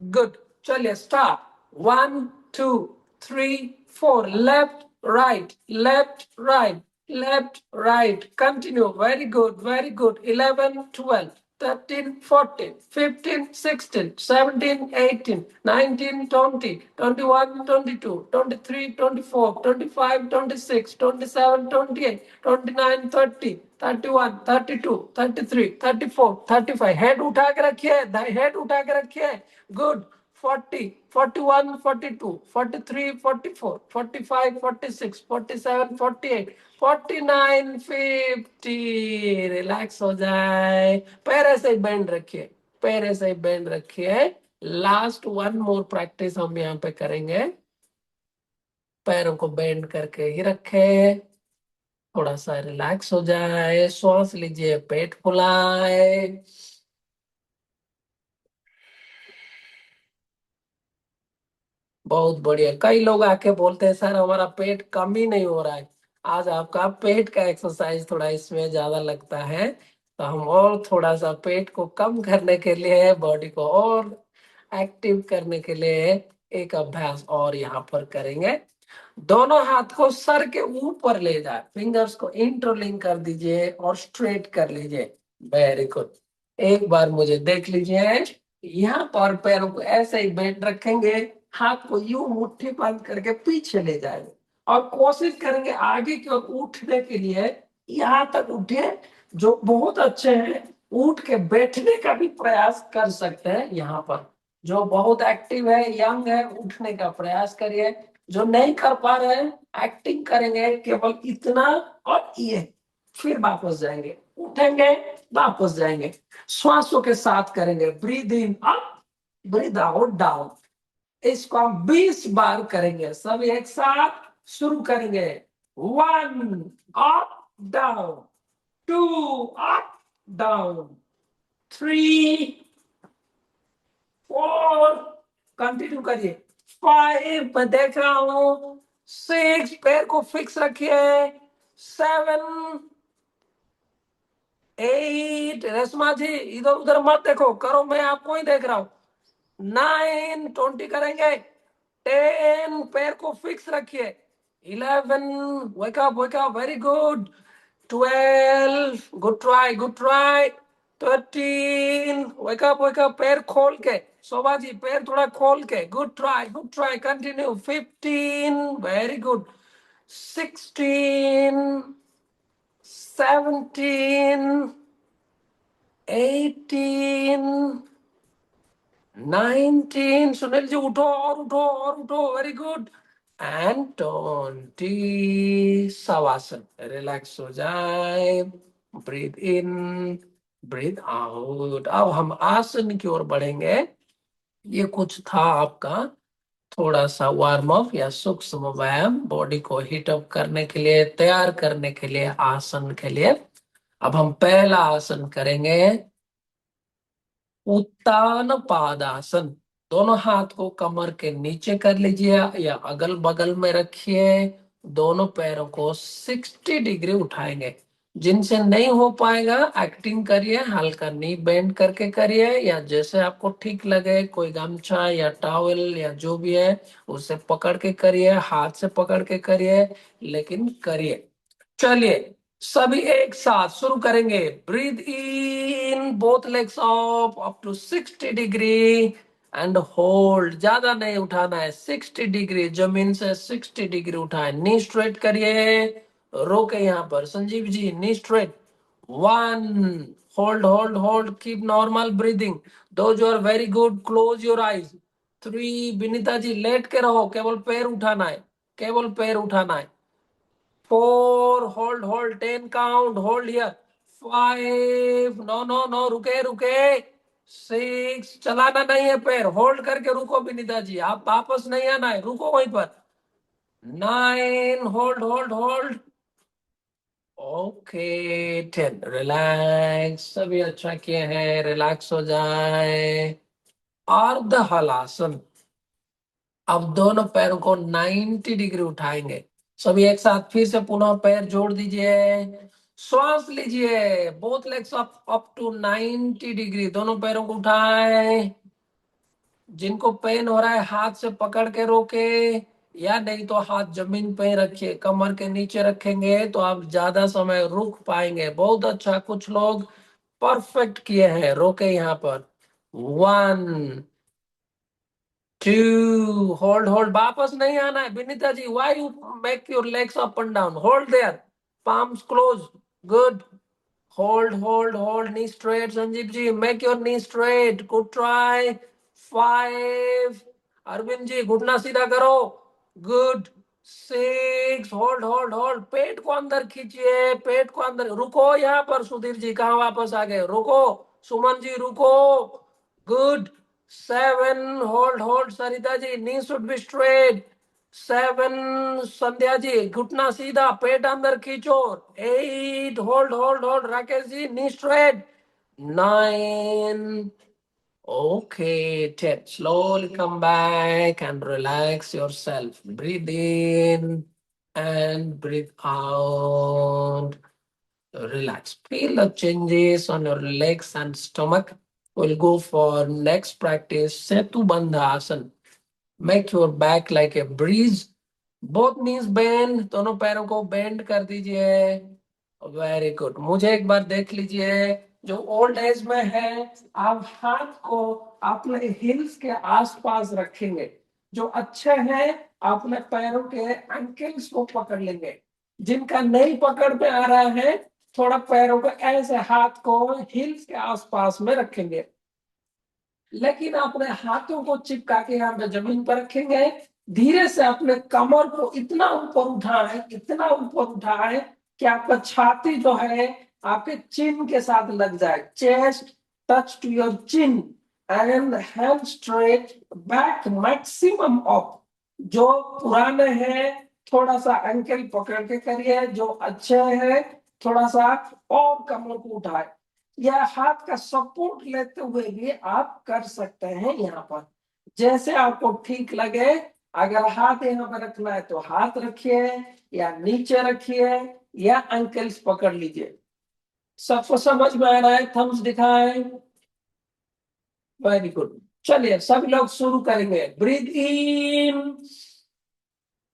गुड, चलिए start. 1, 2, 3, 4, left right, left right, left right, continue, very good, very good. 11, 12, 13, 14, 15, 16, 17, 18, 19, 20, 21, 22, 23, 24, 25, 26, 27, 28, 29, 30, 31, 32, 33, 34, 35, head उठा के रखिए, हेड उठा के रखिए, गुड। 40, 41, 42, 43, 44, 45, 46, 47, 48, 49, 50, रिलैक्स हो जाए, पैर ऐसे ही बेंड रखिए, पैर ऐसे ही बेंड रखिए। लास्ट वन मोर प्रैक्टिस हम यहाँ पे करेंगे, पैरों को बेंड करके ही रखे, थोड़ा सा रिलैक्स हो जाए, श्वास लीजिए, पेट फुलाए। बहुत बढ़िया। कई लोग आके बोलते हैं सर हमारा पेट कम ही नहीं हो रहा है। आज आपका पेट का एक्सरसाइज थोड़ा इसमें ज्यादा लगता है, तो हम और थोड़ा सा पेट को कम करने के लिए, बॉडी को और एक्टिव करने के लिए एक अभ्यास और यहाँ पर करेंगे। दोनों हाथ को सर के ऊपर ले जाए, फिंगर्स को इंटरलिंक कर दीजिए और स्ट्रेट कर लीजिए, वेरी गुड। एक बार मुझे देख लीजिए, यहाँ पर पैरों को ऐसे ही बेंड रखेंगे, हाथ को यूं मुट्ठी बंद करके पीछे ले जाएंगे और कोशिश करेंगे आगे की ओर उठने के लिए, यहाँ तक उठे। जो बहुत अच्छे हैं उठ के बैठने का भी प्रयास कर सकते हैं। यहाँ पर जो बहुत एक्टिव है, यंग है, उठने का प्रयास करिए। जो नहीं कर पा रहे हैं एक्टिंग करेंगे, केवल इतना और ये, फिर वापस जाएंगे, उठेंगे, वापस जाएंगे, श्वासों के साथ करेंगे, breathe in up, breathe out down. इसको हम 20 बार करेंगे, सब एक साथ शुरू करेंगे। 1 up down, 2 up down, 3, 4, continue करिए, 5, मैं देख रहा हूं, 6, पैर को फिक्स रखिए, 7, 8, रेशमा जी इधर उधर मत देखो, करो, मैं आपको ही देख रहा हूं, 9, 20 करेंगे, 10, पैर को फिक्स रखिए, 11, wake up, very good, 12, good try, 13, wake up, पैर खोल के, शोभा जी पैर थोड़ा खोल के, good try, continue, 15, very good, 16, 17, 18, 19, Sunil ji उठो और उठो और उठो, very good, and 20 shavasana. Relax हो जाए, ब्रीथ इन, ब्रीथ आउट। अब हम आसन की ओर बढ़ेंगे। ये कुछ था आपका थोड़ा सा वार्म अप या सूक्ष्म व्यायाम, बॉडी को हीट अप करने के लिए, तैयार करने के लिए, आसन के लिए। अब हम पहला आसन करेंगे, उत्तान पादासन। दोनों हाथ को कमर के नीचे कर लीजिए या अगल बगल में रखिए। दोनों पैरों को 60 डिग्री उठाएंगे। जिनसे नहीं हो पाएगा एक्टिंग करिए, हल्का नी बेंड करके करिए या जैसे आपको ठीक लगे, कोई गमछा या टॉवल या जो भी है उसे पकड़ के करिए, हाथ से पकड़ के करिए, लेकिन करिए। चलिए सभी एक साथ शुरू करेंगे। Breathe in, both legs up to 60 degree and hold. ज्यादा नहीं उठाना है, 60 डिग्री, जमीन से 60 डिग्री उठाए। नी स्ट्रेट करिए, रोके यहाँ पर Sanjeev ji, knee straight. One, hold hold hold, keep normal breathing. Those are very good, close your eyes. Three, Vinita ji लेट के रहो, केवल पैर उठाना है, केवल पैर उठाना है। 4, hold 10 count, hold here। 5, no रुके रुके। 6, चलाना नहीं है पैर, होल्ड करके रुको विनीता जी, आप वापस नहीं आना है, रुको वहीं पर। 9, होल्ड। Okay 10, relax. सभी अच्छा किए हैं, रिलैक्स हो जाए। अर्ध हलासन। अब दोनों पैरों को 90 डिग्री उठाएंगे। सभी एक साथ फिर से पुनः पैर जोड़ दीजिए, श्वास लीजिए। Both legs up to 90 degree, दोनों पैरों को उठाए। जिनको पेन हो रहा है हाथ से पकड़ के रोके, या नहीं तो हाथ जमीन पे रखिए, कमर के नीचे रखेंगे तो आप ज्यादा समय रुक पाएंगे। बहुत अच्छा, कुछ लोग परफेक्ट किए हैं। रोके यहाँ पर। 1, 2, होल्ड, वापस नहीं आना है Vinita ji. Why you make your legs up and down, hold there, palms close, good. Hold, knee straight Sanjeev ji, make your knee straight, good try. 5, Arvind ji घुटना सीधा करो, गुड। 6, होल्ड, पेट को अंदर खींचिए, पेट को अंदर। रुको यहाँ पर सुधीर जी, कहाँ वापस आ गए, रुको। सुमन जी रुको, good. 7, hold Sarita ji, knee should be straight. 7, Sandhya ji घुटना सीधा, पेट अंदर खींचो। 8, hold Rakesh ji, knee straight. 9, okay, 10. Slowly come back and relax yourself. Breathe in and breathe out. Relax. Feel the changes on your legs and stomach. We'll go for next practice, Setu Bandha Asana. Make your back like a breeze. Both knees bend, दोनों पैरों को बेंड कर दीजिए। Very good. मुझे एक बार देख लीजिए, जो ओल्ड एज में है, आप हाथ को अपने हिल्स के आसपास रखेंगे। जो अच्छे हैं अपने पैरों के एंकल्स को पकड़ लेंगे। जिनका नहीं पकड़ में आ रहा है, थोड़ा पैरों को ऐसे, हाथ को हिल्स के आसपास में रखेंगे, लेकिन अपने हाथों को चिपका के यहाँ पे जमीन पर रखेंगे। धीरे से अपने कमर को इतना ऊपर उठाएं, इतना ऊपर उठाएं कि आपका छाती जो है आपके चिन के साथ लग जाए। Chest touch to your chin and hand straight back maximum up. जो पुराने हैं थोड़ा सा एंकल पकड़ के करिए, जो अच्छे हैं थोड़ा सा और कमर को उठाए, या हाथ का सपोर्ट लेते हुए भी आप कर सकते हैं। यहाँ पर जैसे आपको ठीक लगे, अगर हाथ यहाँ पर रखना है तो हाथ रखिए या नीचे रखिए या एंकल्स पकड़ लीजिए। सबको समझ में आ रहा है? थम्स दिखाएं। Very good. चलिए सभी लोग शुरू करेंगे। Breathe in,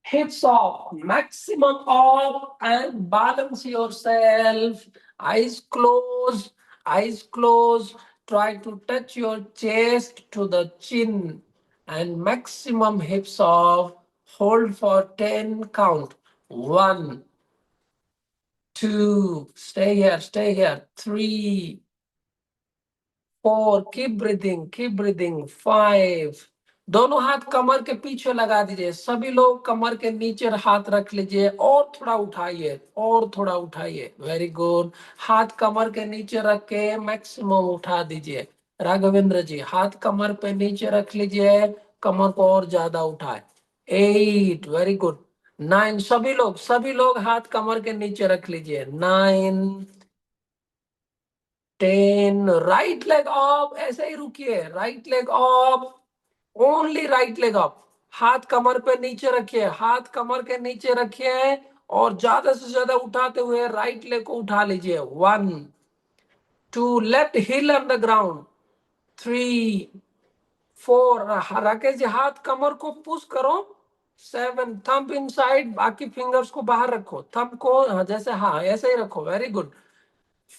hips up, maximum up, and balance yourself. Eyes closed, eyes closed. Try to touch your chest to the chin and maximum hips up. Hold for 10 count. 1, 2, stay here. 3, 4, keep breathing. 5, दोनों हाथ कमर के पीछे लगा दीजिए। सभी लोग कमर के नीचे हाथ रख लीजिए और थोड़ा उठाइए, और थोड़ा उठाइए। Very good. हाथ कमर के नीचे रख के मैक्सिमम उठा दीजिए। राघवेंद्र जी हाथ कमर पे नीचे रख लीजिए, कमर को और ज्यादा उठाए। 8, वेरी गुड। 9, सभी लोग हाथ कमर के नीचे रख लीजिए। 9, 10, राइट लेग अप, ऐसे ही रुकिए। Right leg up, only right leg up. हाथ कमर पे नीचे रखिए, हाथ कमर के नीचे रखिए और ज्यादा से ज्यादा उठाते हुए राइट लेग को उठा लीजिए। 1, 2, left heel on the ground. 3, 4, Rakesh ji हाथ कमर को पुश करो। 7, थंब इनसाइड, बाकी फिंगर्स को बाहर रखो। थंब को जैसे हाँ ऐसे ही रखो। Very good.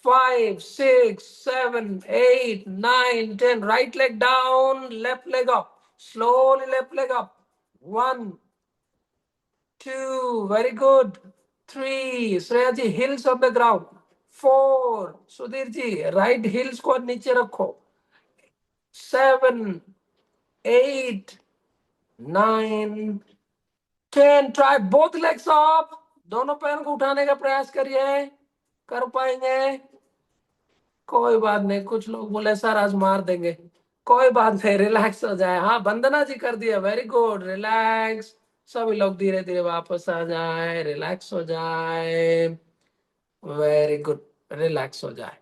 5, 6, 7, 8, 9, 10. Right leg down, left leg up. Slowly left leg up. 1, 2, very good. 3, Shreya ji heels on the ground. 4, Sudhir ji right heels को नीचे रखो। 7, 8, 9, 10. Try both legs up. दोनों पैरों को उठाने का प्रयास करिए। कर पाएंगे? कोई बात नहीं, कुछ लोग बोले सर आज मार देंगे। कोई बात नहीं, रिलैक्स हो जाए। हाँ वंदना जी कर दिया, वेरी गुड। रिलैक्स। सभी लोग धीरे धीरे वापस आ जाए, रिलैक्स हो जाए। वेरी गुड, रिलैक्स हो जाए।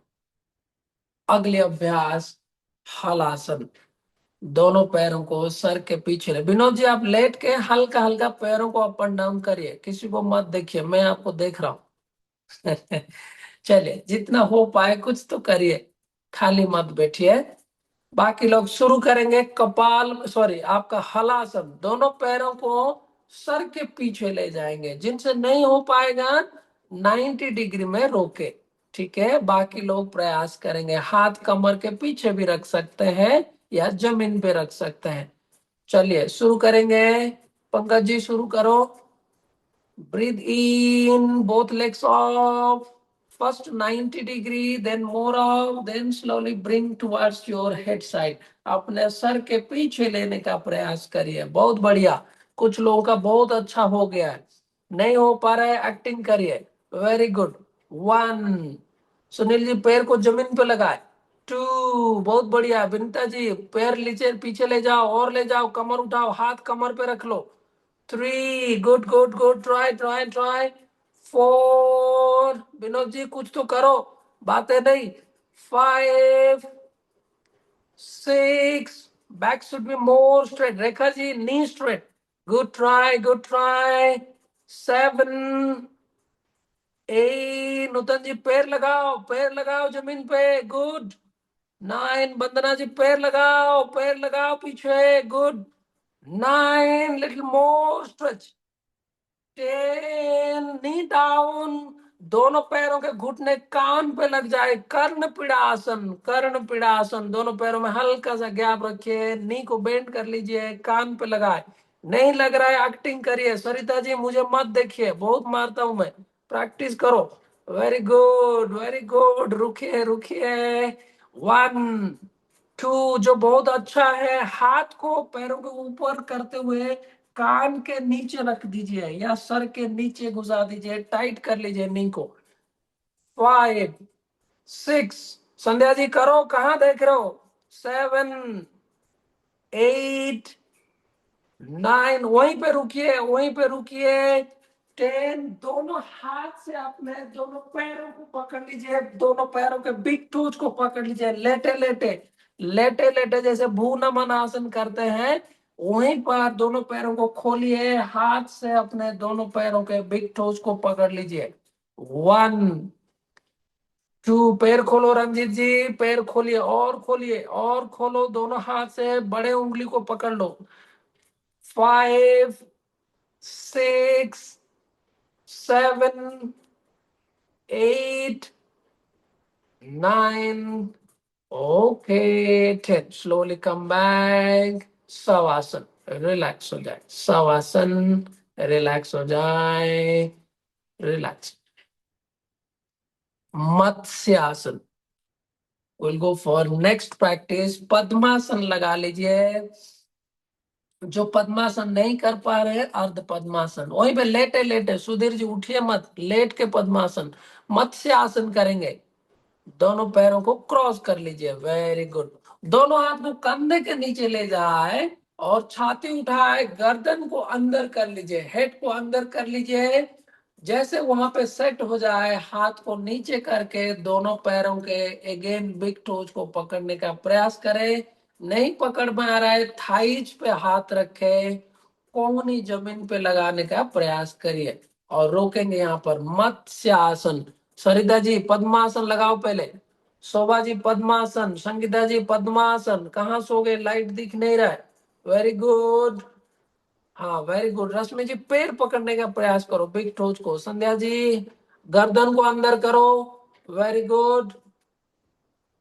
अगले अभ्यास हलासन। दोनों पैरों को सर के पीछे विनोद जी आप लेट के हल्का हल्का पैरों को अप एंड डाउन करिए, किसी को मत देखिए, मैं आपको देख रहा हूँ। चलिए जितना हो पाए कुछ तो करिए, खाली मत बैठिए। बाकी लोग शुरू करेंगे। कपाल सॉरी आपका हलासन, दोनों पैरों को सर के पीछे ले जाएंगे। जिनसे नहीं हो पाएगा 90 डिग्री में रोके। ठीक है, बाकी लोग प्रयास करेंगे। हाथ कमर के पीछे भी रख सकते हैं या जमीन पे रख सकते हैं। चलिए शुरू करेंगे। पंकज जी शुरू करो। Breathe in, both legs off. First 90 degree, then more off, then slowly bring towards your head side. अपने सर के पीछे लेने का प्रयास करिए। बहुत बढ़िया। कुछ लोगों का बहुत अच्छा हो गया है। नहीं हो पा रहा है एक्टिंग करिए। Very good. 1, सुनील जी पैर को जमीन पे लगाए। 2, बहुत बढ़िया। बिनता जी पैर नीचे पीछे ले जाओ और ले जाओ, कमर उठाओ, हाथ कमर पे रख लो। 3, good good good, try try try. 4, Vinod ji कुछ तो करो, बातें नहीं। 5, 6, back should be more straight. Rekha ji knee straight. Good try good try. 7, 8, Nutan ji पैर लगाओ जमीन पे। गुड। 9, वंदना जी पैर लगाओ पीछे। Good. 9, little more stretch. 10, knee down. दोनों पैरों के घुटने कान पे लग जाए। कर्ण पीड़ासन, कर्ण पीड़ासन। दोनों पैरों में हल्का सा गैप रखिए, नी को बेंड कर लीजिए, कान पे लगाए। नहीं लग रहा है एक्टिंग करिए। सरिता जी मुझे मत देखिए, बहुत मारता हूं मैं। प्रैक्टिस करो। Very good very good. रुकिए रुकिए। 1, 2, जो बहुत अच्छा है, हाथ को पैरों के ऊपर करते हुए कान के नीचे रख दीजिए या सर के नीचे घुसा दीजिए, टाइट कर लीजिए नी को। 5, 6, संध्या जी करो, कहां देख रहे हो। 7, 8, 9, वहीं पे रुकिए वहीं पे रुकिए। 10, दोनों हाथ से अपने दोनों पैरों को पकड़ लीजिए, दोनों पैरों के बिग टूज को पकड़ लीजिए। लेटे लेटे, लेटे लेटे जैसे भू नमन आसन करते हैं, वहीं पर दोनों पैरों को खोलिए, हाथ से अपने दोनों पैरों के बिग टोज को पकड़ लीजिए। 1, 2, पैर खोलो रंजीत जी, पैर खोलिए और खोलिए और खोलो, दोनों हाथ से बड़े उंगली को पकड़ लो। 5, 6, 7, 8, 9, okay, 10. Slowly come back. Savasana, relax हो जाए। सवासन, रिलैक्स हो जाए। Relax. Matsyasana. Will go for next practice. Padmasana लगा लीजिए। जो पद्मासन नहीं कर पा रहे हैं, अर्ध पद्मासन, वहीं पे लेटे लेटे, सुधीर जी उठिए मत, लेट के पद्मासन, मत्स्य आसन करेंगे। दोनों पैरों को क्रॉस कर लीजिए, वेरी गुड। दोनों हाथ को कंधे के नीचे ले जाए और छाती उठाए, गर्दन को अंदर कर लीजिए, हेड को अंदर कर लीजिए। जैसे वहां पे सेट हो जाए, हाथ को नीचे करके दोनों पैरों के अगेन बिग टोज को पकड़ने का प्रयास करें। नहीं पकड़ में आ रहा है, थाइज पे हाथ रखे, कोहनी जमीन पे लगाने का प्रयास करिए और रोकेंगे यहाँ पर, मत्स्य आसन। सरिता जी पद्मासन लगाओ पहले, शोभा जी पद्मासन, संगीता जी पद्मासन। कहाँ सो गए, लाइट दिख नहीं रहा है। वेरी गुड, हाँ वेरी गुड। रश्मि जी पैर पकड़ने का प्रयास करो, बिग टोज को। संध्या जी गर्दन को अंदर करो, वेरी गुड।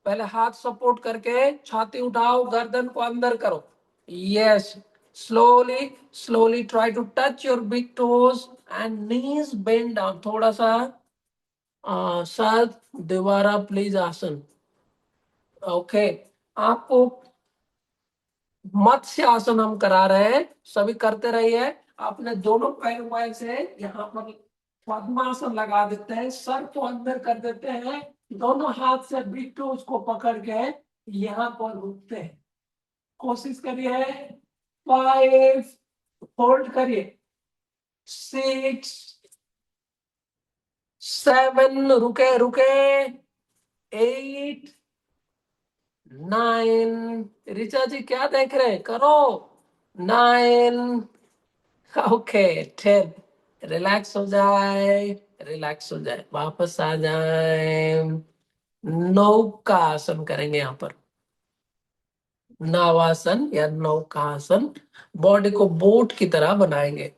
पहले हाथ सपोर्ट करके छाती उठाओ, गर्दन को अंदर करो, yes. Slowly slowly try to touch your big toes and knees bend down, थोड़ा सा सर दोबारा प्लीज आसन, ओके। आपको मत्स्य आसन हम करा रहे हैं, सभी करते रहिए। आपने दोनों पैर से यहाँ पर पद्मासन लगा देते हैं, सर को अंदर कर देते हैं, दोनों हाथ से बिट्टू उसको पकड़ के यहाँ पर रुकते हैं। कोशिश करिए, 5, होल्ड करिए, 6, 7, रुके रुके, 8, 9, ऋचा जी क्या देख रहे हैं, करो, 9, ओके, 10, रिलैक्स हो जाए, रिलैक्स हो जाए, वापस आ जाए। नौका आसन करेंगे यहाँ पर, नावासन या नौका आसन, बॉडी को बोट की तरह बनाएंगे।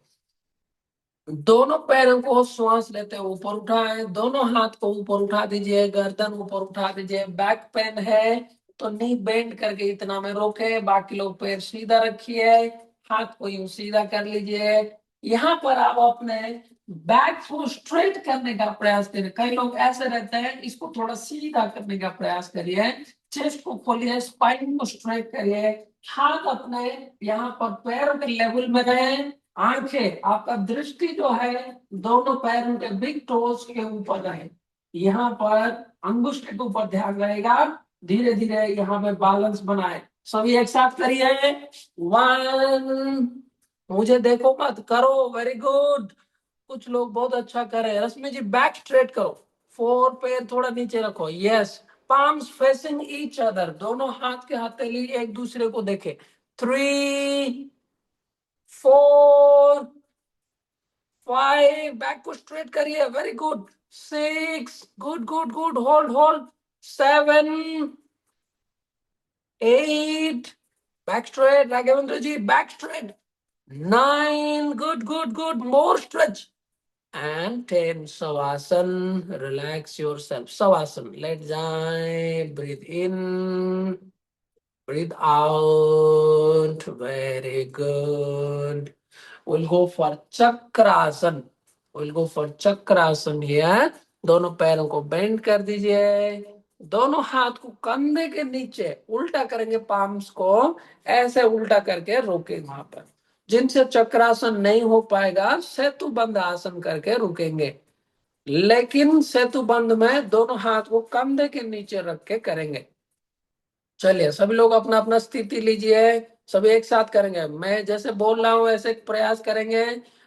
दोनों पैरों को श्वास लेते हुए ऊपर उठाए, दोनों हाथ को ऊपर उठा दीजिए, गर्दन ऊपर उठा दीजिए। बैक पेन है तो नी बेंड करके इतना में रोके, बाकी लोग पैर सीधा रखिए, हाथ को यूं सीधा कर लीजिए। यहाँ पर आप अपने बैक को स्ट्रेट करने का प्रयास करिए। कई लोग ऐसे रहते हैं, इसको थोड़ा सीधा करने का प्रयास करिए। चेस्ट को खोलिए, स्पाइन को स्ट्रेट करिए, हाथ अपने यहाँ पर पैरों के लेवल में रहे, आंखें, आपका दृष्टि जो है दोनों पैरों के बिग टोज के ऊपर रहे, यहाँ पर अंगुष्ठ के ऊपर ध्यान रहेगा। धीरे धीरे यहाँ पे बैलेंस बनाए, सभी एक साथ करिए। 1, मुझे देखो मत, करो, वेरी गुड। कुछ लोग बहुत अच्छा कर रहे हैं, रश्मि जी बैक स्ट्रेट करो, 4, पैर थोड़ा नीचे रखो, yes. Palms facing each other, दोनों हाथ के हथेली एक दूसरे को देखे। 3, 4, 5, बैक को स्ट्रेट करिए, very good. 6, good good good, hold hold. 7, 8, back straight, Raghavendra ji back straight. 9, good good good, more stretch. And 10, Savasana, relax yourself. Savasana, let जाए, breathe in, breathe out, very good. We'll go for Chakrasana. We'll go for Chakrasana here. दोनों पैरों को बेंड कर दीजिए, दोनों हाथ को कंधे के नीचे उल्टा करेंगे, पाम्स को ऐसे उल्टा करके रोकेंगे। वहां पर जिनसे चक्रासन नहीं हो पाएगा, सेतु बंद आसन करके रुकेंगे, लेकिन सेतु बंद में दोनों हाथ को कंधे के नीचे रख के करेंगे। चलिए सभी लोग अपना अपना स्थिति लीजिए, सभी एक साथ करेंगे, मैं जैसे बोल रहा हूँ ऐसे प्रयास करेंगे।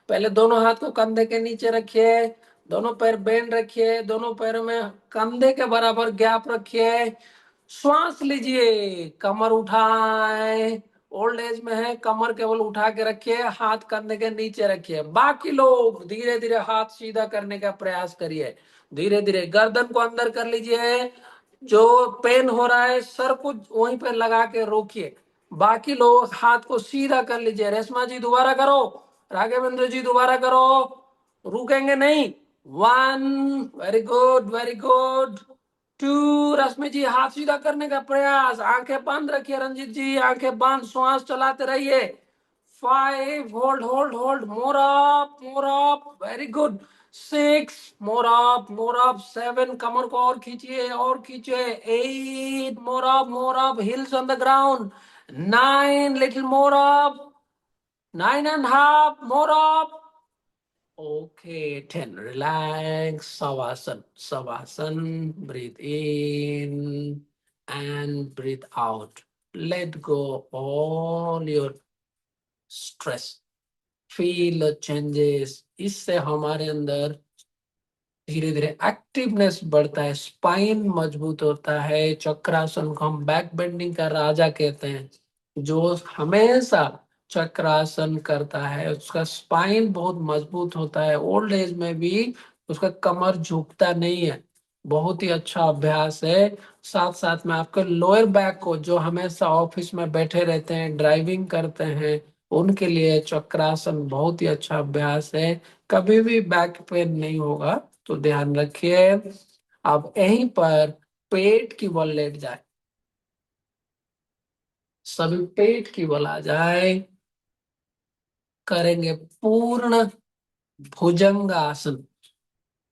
पहले दोनों हाथ को कंधे के नीचे रखिए, दोनों पैर बेंड रखिए, दोनों पैरों में कंधे के बराबर गैप रखिए, श्वास लीजिए, कमर उठाए, ओल्ड एज में है, कमर केवल उठा के रखिए, हाथ कंधे के नीचे रखिए। बाकी लोग धीरे धीरे हाथ सीधा करने का प्रयास करिए, धीरे धीरे गर्दन को अंदर कर लीजिए, जो पेन हो रहा है सर को वहीं पे लगा के रोकिए। बाकी लोग हाथ को सीधा कर लीजिए। रेशमा जी दोबारा करो, राघवेंद्र जी दोबारा करो, रुकेंगे नहीं। 1, वेरी गुड वेरी गुड। 2, रश्मि जी हाथ सीधा करने का प्रयास, आंखें बंद रखिए, रंजीत जी आंखें बंद, श्वास चलाते रहिए। 5, होल्ड होल्ड होल्ड, मोर अप, वेरी गुड। 6, मोर अप। 7, कमर को और खींचिए। 8, मोर up, hills on the ground. 9, little more up. 9.5, more up. Okay, 10. Relax. Savasana. Savasana. Breathe in and breathe out. Let go all your stress. Feel the changes. इससे हमारे अंदर धीरे धीरे एक्टिवनेस बढ़ता है, स्पाइन मजबूत होता है। चक्रासन को हम बैक बेंडिंग का राजा कहते हैं। जो हमेशा चक्रासन करता है उसका स्पाइन बहुत मजबूत होता है। ओल्ड एज में भी उसका कमर झुकता नहीं है। बहुत ही अच्छा अभ्यास है। साथ साथ में आपके लोअर बैक को, जो हमेशा ऑफिस में बैठे रहते हैं, ड्राइविंग करते हैं, उनके लिए चक्रासन बहुत ही अच्छा अभ्यास है। कभी भी बैक पेन नहीं होगा, तो ध्यान रखिए। अब यहीं पर पेट की बल लेट जाए। सभी पेट की बल आ जाए। करेंगे पूर्ण भुजंगासन।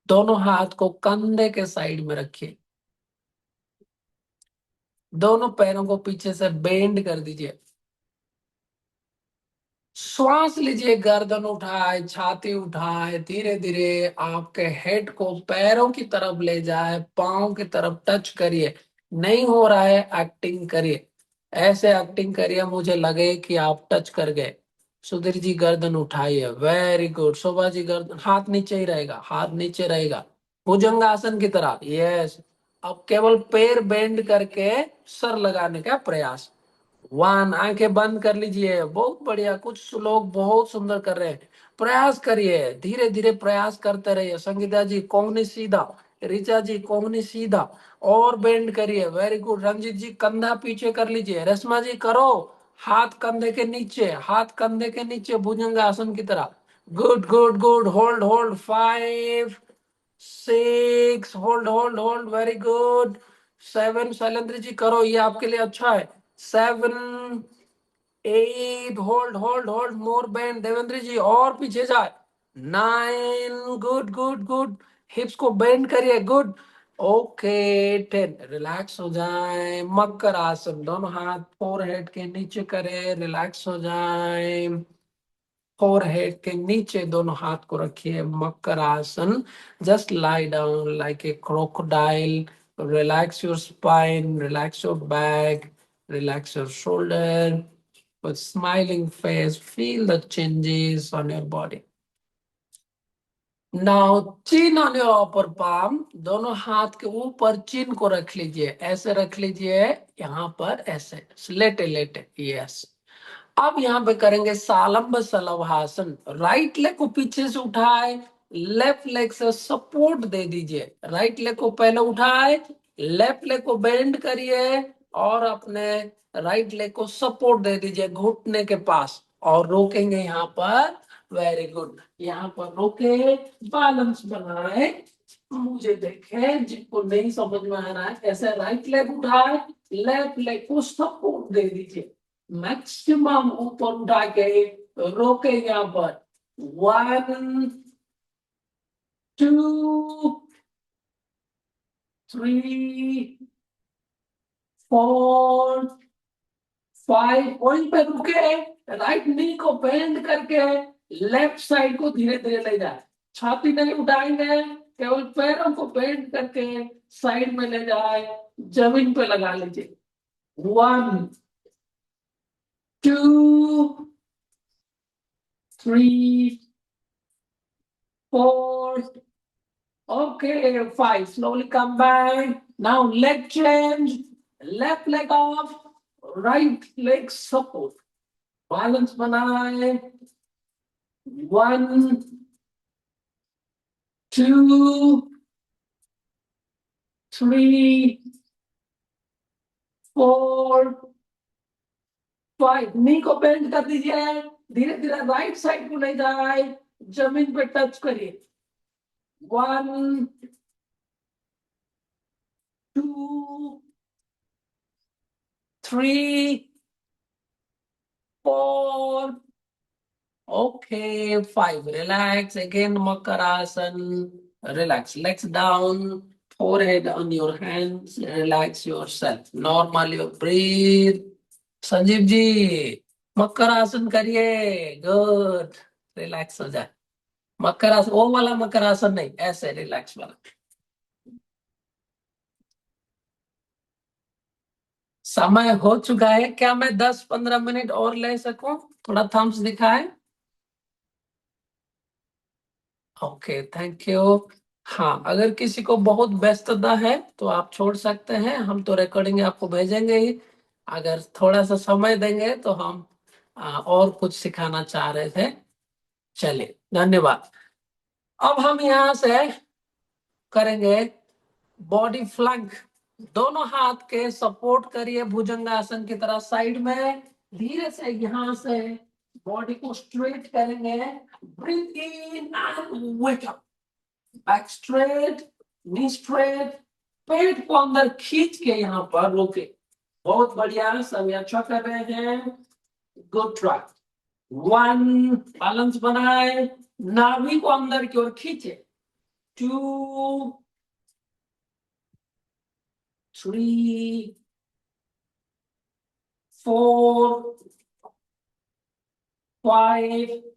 दोनों हाथ को कंधे के साइड में रखिए। दोनों पैरों को पीछे से बेंड कर दीजिए। श्वास लीजिए, गर्दन उठाए, छाती उठाए, धीरे धीरे आपके हेड को पैरों की तरफ ले जाए, पांव की तरफ टच करिए। नहीं हो रहा है, एक्टिंग करिए। ऐसे एक्टिंग करिए मुझे लगे कि आप टच कर गए। सुधीर जी गर्दन उठाइए, वेरी गुड। शोभा जी गर्दन, हाथ नीचे ही रहेगा, हाथ नीचे रहेगा, भुजंगासन की तरह। यस। अब केवल पैर बेंड करके सर लगाने का प्रयास। वन, आंखें बंद कर लीजिए। बहुत बढ़िया, कुछ लोग बहुत सुंदर कर रहे हैं। प्रयास करिए, धीरे धीरे प्रयास करते रहिए। संगीता जी कोहनी सीधा, ऋचा जी कोहनी सीधा, और बेंड करिए। Very good. रंजीत जी कंधा पीछे कर लीजिए। रेशमा जी करो, हाथ कंधे के नीचे, हाथ कंधे के नीचे, भुजंगासन की तरह। Good good good. Hold hold. 5, 6, hold hold hold, very good. 7, Shailendra ji करो, ये आपके लिए अच्छा है। 7, 8, hold hold hold, more bend, Devendra ji और पीछे जाए। 9, गुड गुड गुड। हिप्स को बेंड करिए, गुड। ओके। 10, रिलैक्स हो जाए। मकर आसन, दोनों हाथ फोरहेड के नीचे करें, रिलैक्स हो जाए। फोरहेड के नीचे दोनों हाथ को रखिए, मकर आसन। Just lie down like a crocodile. Relax your spine, relax your back, relax your shoulder. With smiling face, feel the changes on your body. Now, chin on your upper palm. दोनों हाथ के ऊपर चिन को रख लीजिए, ऐसे रख लीजिए। यहाँ पर ऐसे लेटे लेटे। यस। अब यहाँ पे करेंगे सालंब सलवासन। राइट लेग को पीछे से उठाए, लेफ्ट लेग से सपोर्ट दे दीजिए। राइट लेग को पहले उठाए, लेफ्ट लेग को बेंड करिए, और अपने राइट लेग को सपोर्ट दे दीजिए घुटने के पास, और रोकेंगे यहाँ पर। Very good. यहाँ पर रोके, बैलेंस बनाए, मुझे देखे। जिनको नहीं समझ में आ रहा है, ऐसे राइट लेग उठाए, लेफ्ट लेग को सपोर्ट दे दीजिए। मैक्सिमम ऊपर उठा के रोके यहाँ पर। 1, 2, 3, 4, 5। वहीं पे रुके। राइट नी को बेंड करके लेफ्ट साइड को धीरे धीरे ले जाए। छाती नहीं उठाएंगे, केवल पैरों को बेंड करके साइड में ले जाए, जमीन पे लगा लीजिए। 1, 2, 3, 4, okay, 5. Slowly come back. Now leg change. Left leg off, right leg support. Balance बनाए। 1, 2, 3, 4, 5। नी को बेंड कर दीजिए। धीरे धीरे राइट साइड को ले जाए, जमीन पे टच करिए। 1, 2, 3, 4, okay, 5. Relax again, Makarasan. Relax. Legs down, forehead on your hands. Relax yourself. Normally breathe. Sanjeev ji. मकर आसन करिए, गुड। रिलैक्स हो जाए। मकर आसन, वो वाला मकर आसन नहीं, ऐसे रिलैक्स वाला। समय हो चुका है, क्या मैं 10-15 मिनट और ले सकूं? थोड़ा थम्स दिखाए। Okay, thank you. हाँ, अगर किसी को बहुत व्यस्तता है तो आप छोड़ सकते हैं, हम तो रिकॉर्डिंग आपको भेजेंगे ही। अगर थोड़ा सा समय देंगे तो हम और कुछ सिखाना चाह रहे थे। चलिए, धन्यवाद। अब हम यहाँ से करेंगे बॉडी फ्लैंक। दोनों हाथ के सपोर्ट करिए भुजंगासन की तरह साइड में। धीरे से यहां से बॉडी को स्ट्रेट करेंगे। Breathe in and wake up. Back straight, knee straight. पेट को अंदर खींच के यहाँ पर रोके। बहुत बढ़िया, सब अच्छा कर रहे हैं। Good try. वन, बैलेंस बनाए। नाभि को अंदर की ओर खींचे। Two, three, four, five,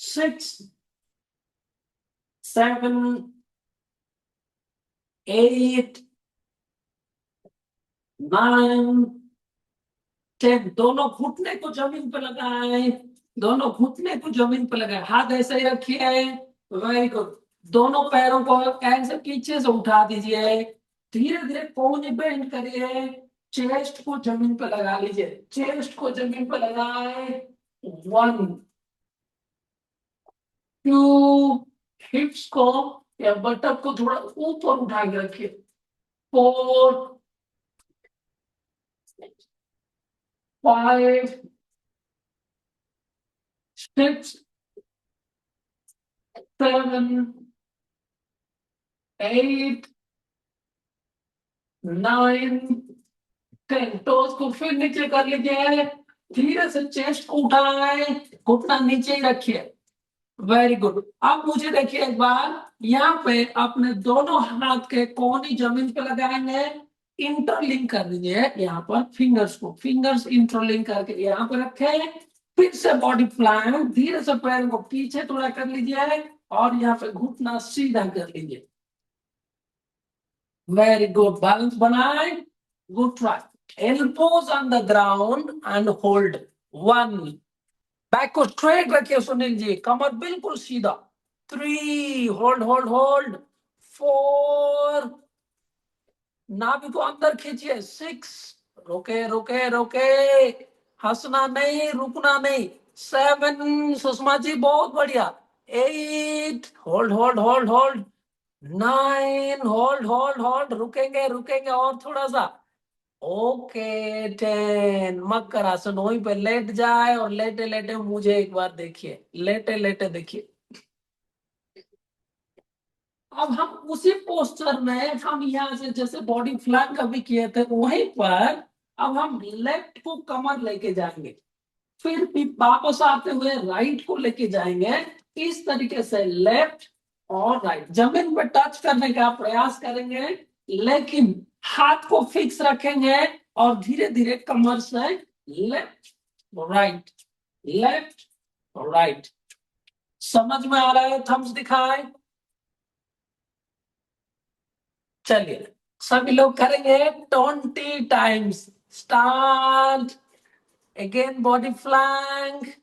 six, seven, eight, nine, 10। दोनों घुटने को जमीन पर लगाए। दोनों घुटने को जमीन पर लगाए, हाथ ऐसे ही रखिए। Very good. दोनों पैरों को ऐसे पीछे से उठा दीजिए। धीरे धीरे कोहनी बेंड करिए। चेस्ट को जमीन पर लगा लीजिए। चेस्ट को जमीन पर लगाए। वन, टू, हिप्स को या बटक को थोड़ा ऊपर उठा के रखिए। Four, five, six, seven, eight, nine, 10। Toes को फिर नीचे कर लीजिए। धीरे से चेस्ट को उठाए। घुटना नीचे ही रखिए। Very good. अब मुझे देखिए एक बार, यहाँ पे अपने दोनों हाथ के कोहनी जमीन पे लगाएंगे। इंटरलिंक कर दीजिए यहाँ पर फिंगर्स को। फिंगर्स इंटरलिंक करके यहाँ पे रखे। फिर से बॉडी प्लान, धीरे से पैर को पीछे थोड़ा कर लीजिए और यहाँ पे घुटना सीधा कर लीजिए। वेरी गुड, बैलेंस बनाए। Good try. Elbows on the ground and hold. One, back को स्ट्रेट रखिए सुनील जी, कमर बिल्कुल सीधा। Three, hold hold hold. Four, नाभि को अंदर खींचिए। सिक्स, रोके रोके रोके, हंसना नहीं, रुकना नहीं। सेवन, सुषमा जी बहुत बढ़िया। Eight, hold hold hold hold. Nine, hold hold hold, रुकेंगे रुकेंगे और थोड़ा सा। ओके, 10। मकर आसन, वहीं पे लेट जाए और लेटे लेटे मुझे एक बार देखिए। लेटे लेटे देखिए। अब हम उसी पोस्टर में, हम यहाँ से जैसे बॉडी फ्लैंक अभी किए थे वहीं पर, अब हम लेफ्ट को कमर लेके जाएंगे। फिर भी वापस आते हुए राइट को लेके जाएंगे। इस तरीके से लेफ्ट और राइट जमीन पर टच करने का प्रयास करेंगे, लेकिन हाथ को फिक्स रखेंगे और धीरे धीरे कमर से लेफ्ट राइट, लेफ्ट राइट। समझ में आ रहा है? थम्स दिखाए। चलिए, सभी लोग करेंगे 20 times. Start again. Body plank.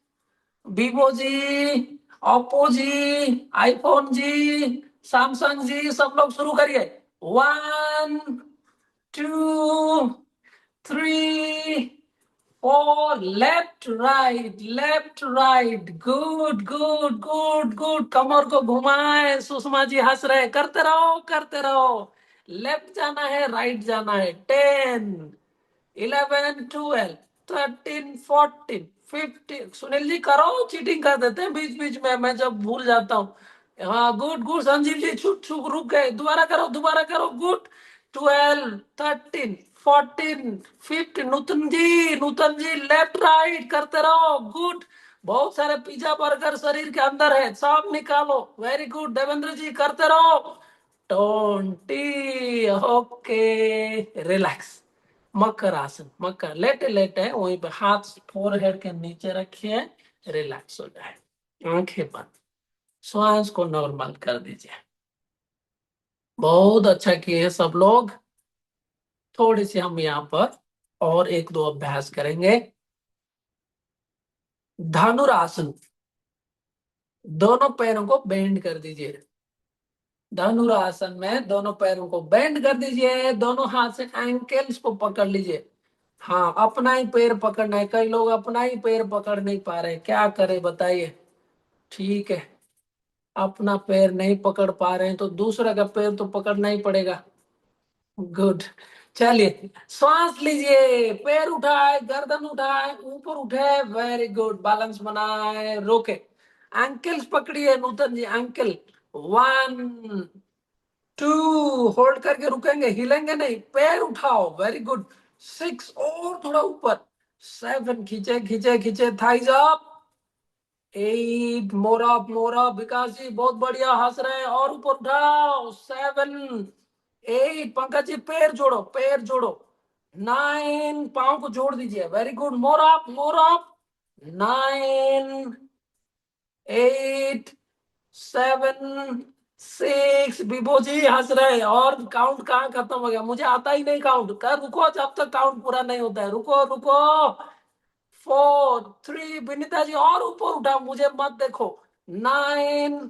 Vivo ji, Oppo ji, iPhone ji, Samsung ji, सब लोग शुरू करिए। One, two, three, four, left right, good good good good. कमर को घुमाए। सुषमा जी हंस रहे, करते रहो करते रहो। लेफ्ट जाना है, राइट जाना है। 10, 11, 12, 13, 14, 15। सुनील जी करो, चीटिंग कर देते हैं बीच बीच में, मैं जब भूल जाता हूँ। हाँ, गुड गुड। संजीव जी छुप छुप रुक गए, दोबारा करो दोबारा करो। गुड। 12, 13, 14, 15। नूतन जी लेफ्ट राइट करते रहो। गुड। बहुत सारे पिज्जा बर्गर शरीर के अंदर है, सब निकालो। Very good. देवेंद्र जी करते रहो। 20। Okay, relax. मकर आसन, मकर लेटे लेटे वहीं पे हाथ फोरहेड के नीचे रखिए, रिलैक्स हो जाए, आंखें बंद, श्वास को नॉर्मल कर दीजिए। बहुत अच्छा किए सब लोग। थोड़ी सी हम यहाँ पर और एक दो अभ्यास करेंगे। धनुरासन, दोनों पैरों को बेंड कर दीजिए। धनुरासन में दोनों पैरों को बेंड कर दीजिए, दोनों हाथ से एंकल्स को पकड़ लीजिए। हाँ, अपना ही पैर पकड़ना है, कई लोग अपना ही पैर पकड़ नहीं पा रहे, क्या करें बताइए। ठीक है, अपना पैर नहीं पकड़ पा रहे हैं तो दूसरा का पैर तो पकड़ना ही पड़ेगा। गुड, चलिए श्वास लीजिए, पैर उठाए, गर्दन उठाए, ऊपर उठे, वेरी गुड, बैलेंस बनाए, रोके, एंकल्स पकड़िए नूतन जी, एंकल, 1 2, होल्ड करके रुकेंगे, हिलेंगे नहीं, पैर उठाओ, वेरी गुड, 6, और थोड़ा ऊपर, 7, खींचे खींचे खींचे, थाइज अप, 8, मोर अप, विकास जी बहुत बढ़िया, हंस रहे हैं, और ऊपर उठाओ, 7 8, पंकज जी पैर जोड़ो, पैर जोड़ो, 9, पाँव को जोड़ दीजिए, वेरी गुड, मोर अप, 9 8 7 6, विभो जी हंस रहे हैं, और काउंट कहाँ खत्म हो गया, मुझे आता ही नहीं काउंट कर, रुको जब तक काउंट पूरा नहीं होता है, रुको रुको, 4 3, विनीता जी और ऊपर उठाओ, मुझे मत देखो, 9,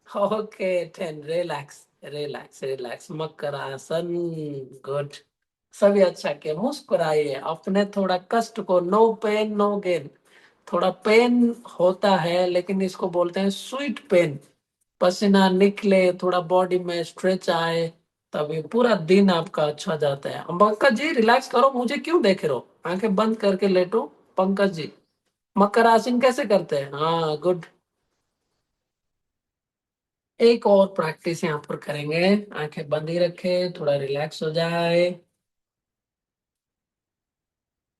ओके, 10, रिलैक्स रिलैक्स रिलैक्स, मकर आसन, गुड, सभी अच्छा किया, मुस्कुराइए, अपने थोड़ा कष्ट को, नो पेन नो गेन, थोड़ा पेन होता है लेकिन इसको बोलते हैं स्वीट पेन, पसीना निकले, थोड़ा बॉडी में स्ट्रेच आए, तभी पूरा दिन आपका अच्छा जाता है। अब पंकज जी रिलैक्स करो, मुझे क्यों देख रहे हो, आंखें बंद करके लेटो, पंकज जी मकर आसन कैसे करते हैं, हाँ गुड, एक और प्रैक्टिस यहाँ पर करेंगे, आंखें बंद ही रखे, थोड़ा रिलैक्स हो जाए,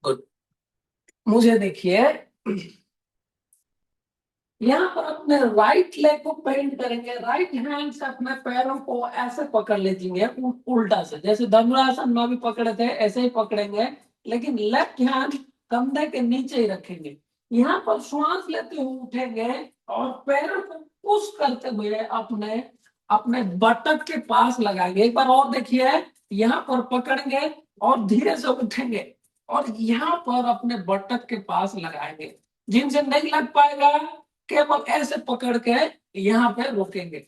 गुड, मुझे देखिए, यहाँ पर अपने राइट लेग को पेंट करेंगे, राइट हैंड से अपने पैरों को ऐसे पकड़ लीजिए, उल्टा से, जैसे धनुरासन में भी पकड़े थे ऐसे ही पकड़ेंगे, लेकिन लेफ्ट हैंड कंधे के नीचे ही रखेंगे, यहाँ पर श्वास लेते हुए उठेंगे, और पैरों को पुश करते हुए अपने अपने बटक के पास लगाएंगे, एक बार और देखिए, यहाँ पर पकड़ेंगे और धीरे से उठेंगे, और यहाँ पर अपने बटक के पास लगाएंगे, जिनसे नहीं लग पाएगा केवल ऐसे पकड़ के यहाँ पे रोकेंगे,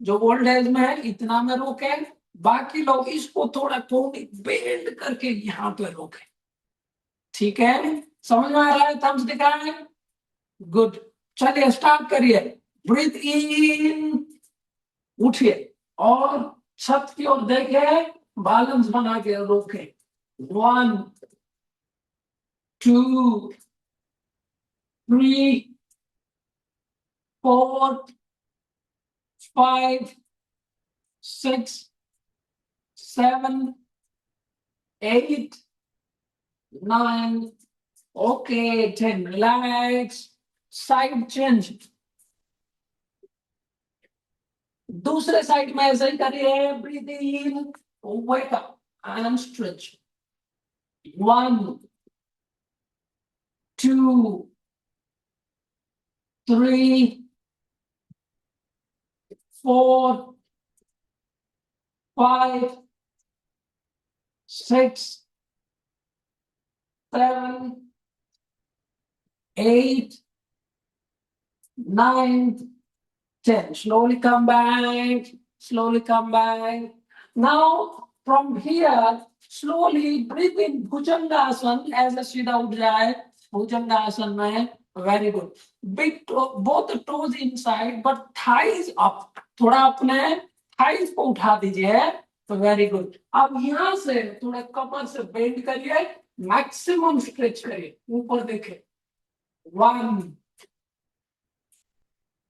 जो ओल्ड एज में है इतना में रोके, बाकी लोग इसको थोड़ा कोनी बेंड करके यहाँ पे रोके, ठीक है, समझ में आ रहा है, थम्स दिखाएं, गुड, चलिए स्टार्ट करिए, ब्रीथ इन, उठिए, और छत की ओर देखे, बैलेंस बना के रोके, 1 2 3 4 5 6 7 8 9, okay, 10, relax, साइड चेंज, दूसरे साइड में ऐसे ही करिए, breathe in, wake up and stretch, 1 2 3 4 5 6 7 8 9 10, slowly come back, slowly come back, now from here slowly breathe in Bhujangasana, ऐसे सीधा उठ जाए भुजंगासन में, very good, big toe, both toes inside but thighs up, थोड़ा अपने thighs को उठा दीजिए, तो वेरी गुड, अब यहाँ से थोड़ा कमर से बेंड करिए, मैक्सिमम स्ट्रेच करिए, ऊपर देखे, 1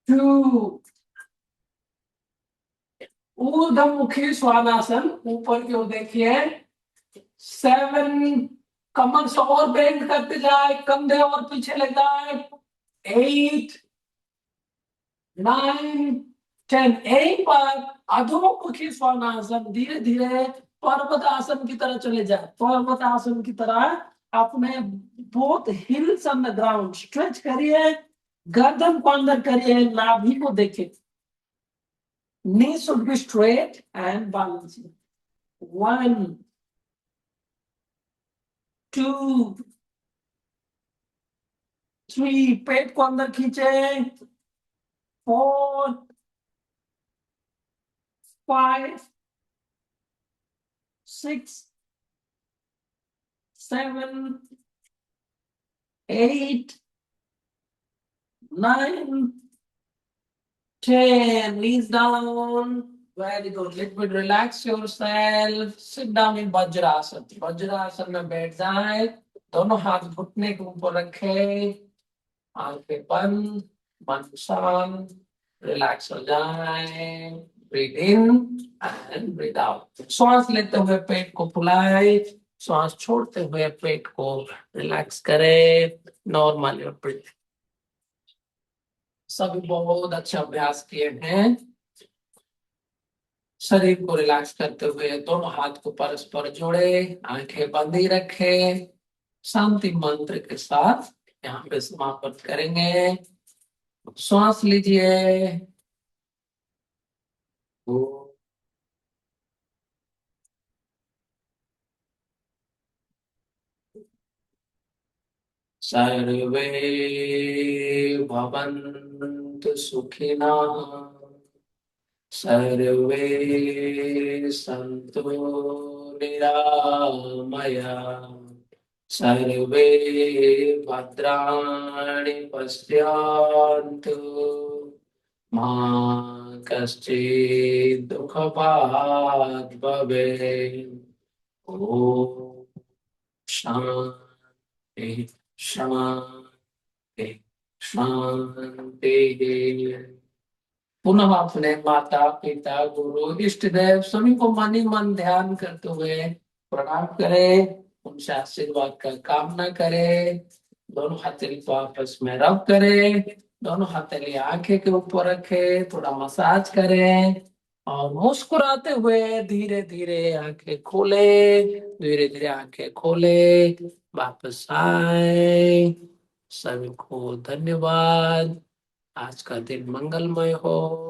2, ऊर्ध्वमुखी श्वानासन, ऊपर की ओर देखिए, 7, कमर से और बेंड करते जाए, कंधे और पीछे ले जाए, 8 9 10, एक बार अधोमुखी श्वानासन, धीरे धीरे पर्वत आसन की तरह चले जाए, पर्वत आसन की तरह अपने both heels on the ground stretch करिए, गर्दन को अंदर करिए, नाभि को देखिए, knee should be straight and balancing. 1 2 3, पेट को अंदर खींचे, 4 5 6 7 8 9 10, knees down. Very good. Little bit relax yourself. Sit down in Vajrasana. Vajrasana में बैठ जाए, दोनों हाथ घुटने के ऊपर रखे, आंखें बंद, मन शांत, रिलैक्स हो जाए। Breathe in and breathe out. श्वास लेते हुए पेट को फुलाए, श्वास छोड़ते हुए पेट को रिलैक्स करें। Normal breath. सभी बहुत अच्छा अभ्यास किए हैं। शरीर को रिलैक्स करते हुए दोनों हाथ को परस्पर जोड़े, आंखें बंद ही रखे, शांति मंत्र के साथ यहाँ पे समापन करेंगे। श्वास लीजिए। सर्वे भवन्तु सुखिनः, सर्वे सन्तु निरामयाः, सर्वे भद्राणि पश्यन्तु, मा कश्चित् दुःखभाग् भवेत्। ॐ शान्ति शान्ति शान्तिः। पुनः अपने माता पिता गुरु इष्ट देव सभी को मन ही मन ध्यान करते हुए प्रणाम करें, उनसे आशीर्वाद का कामना करें। दोनों हथेली को आपस में रब करें, दोनों हथेली आंखें के ऊपर रखें, थोड़ा मसाज करें और मुस्कुराते हुए धीरे धीरे आंखें खोले, धीरे धीरे आंखें खोले, वापस आए। सभी को धन्यवाद। आज का दिन मंगलमय हो।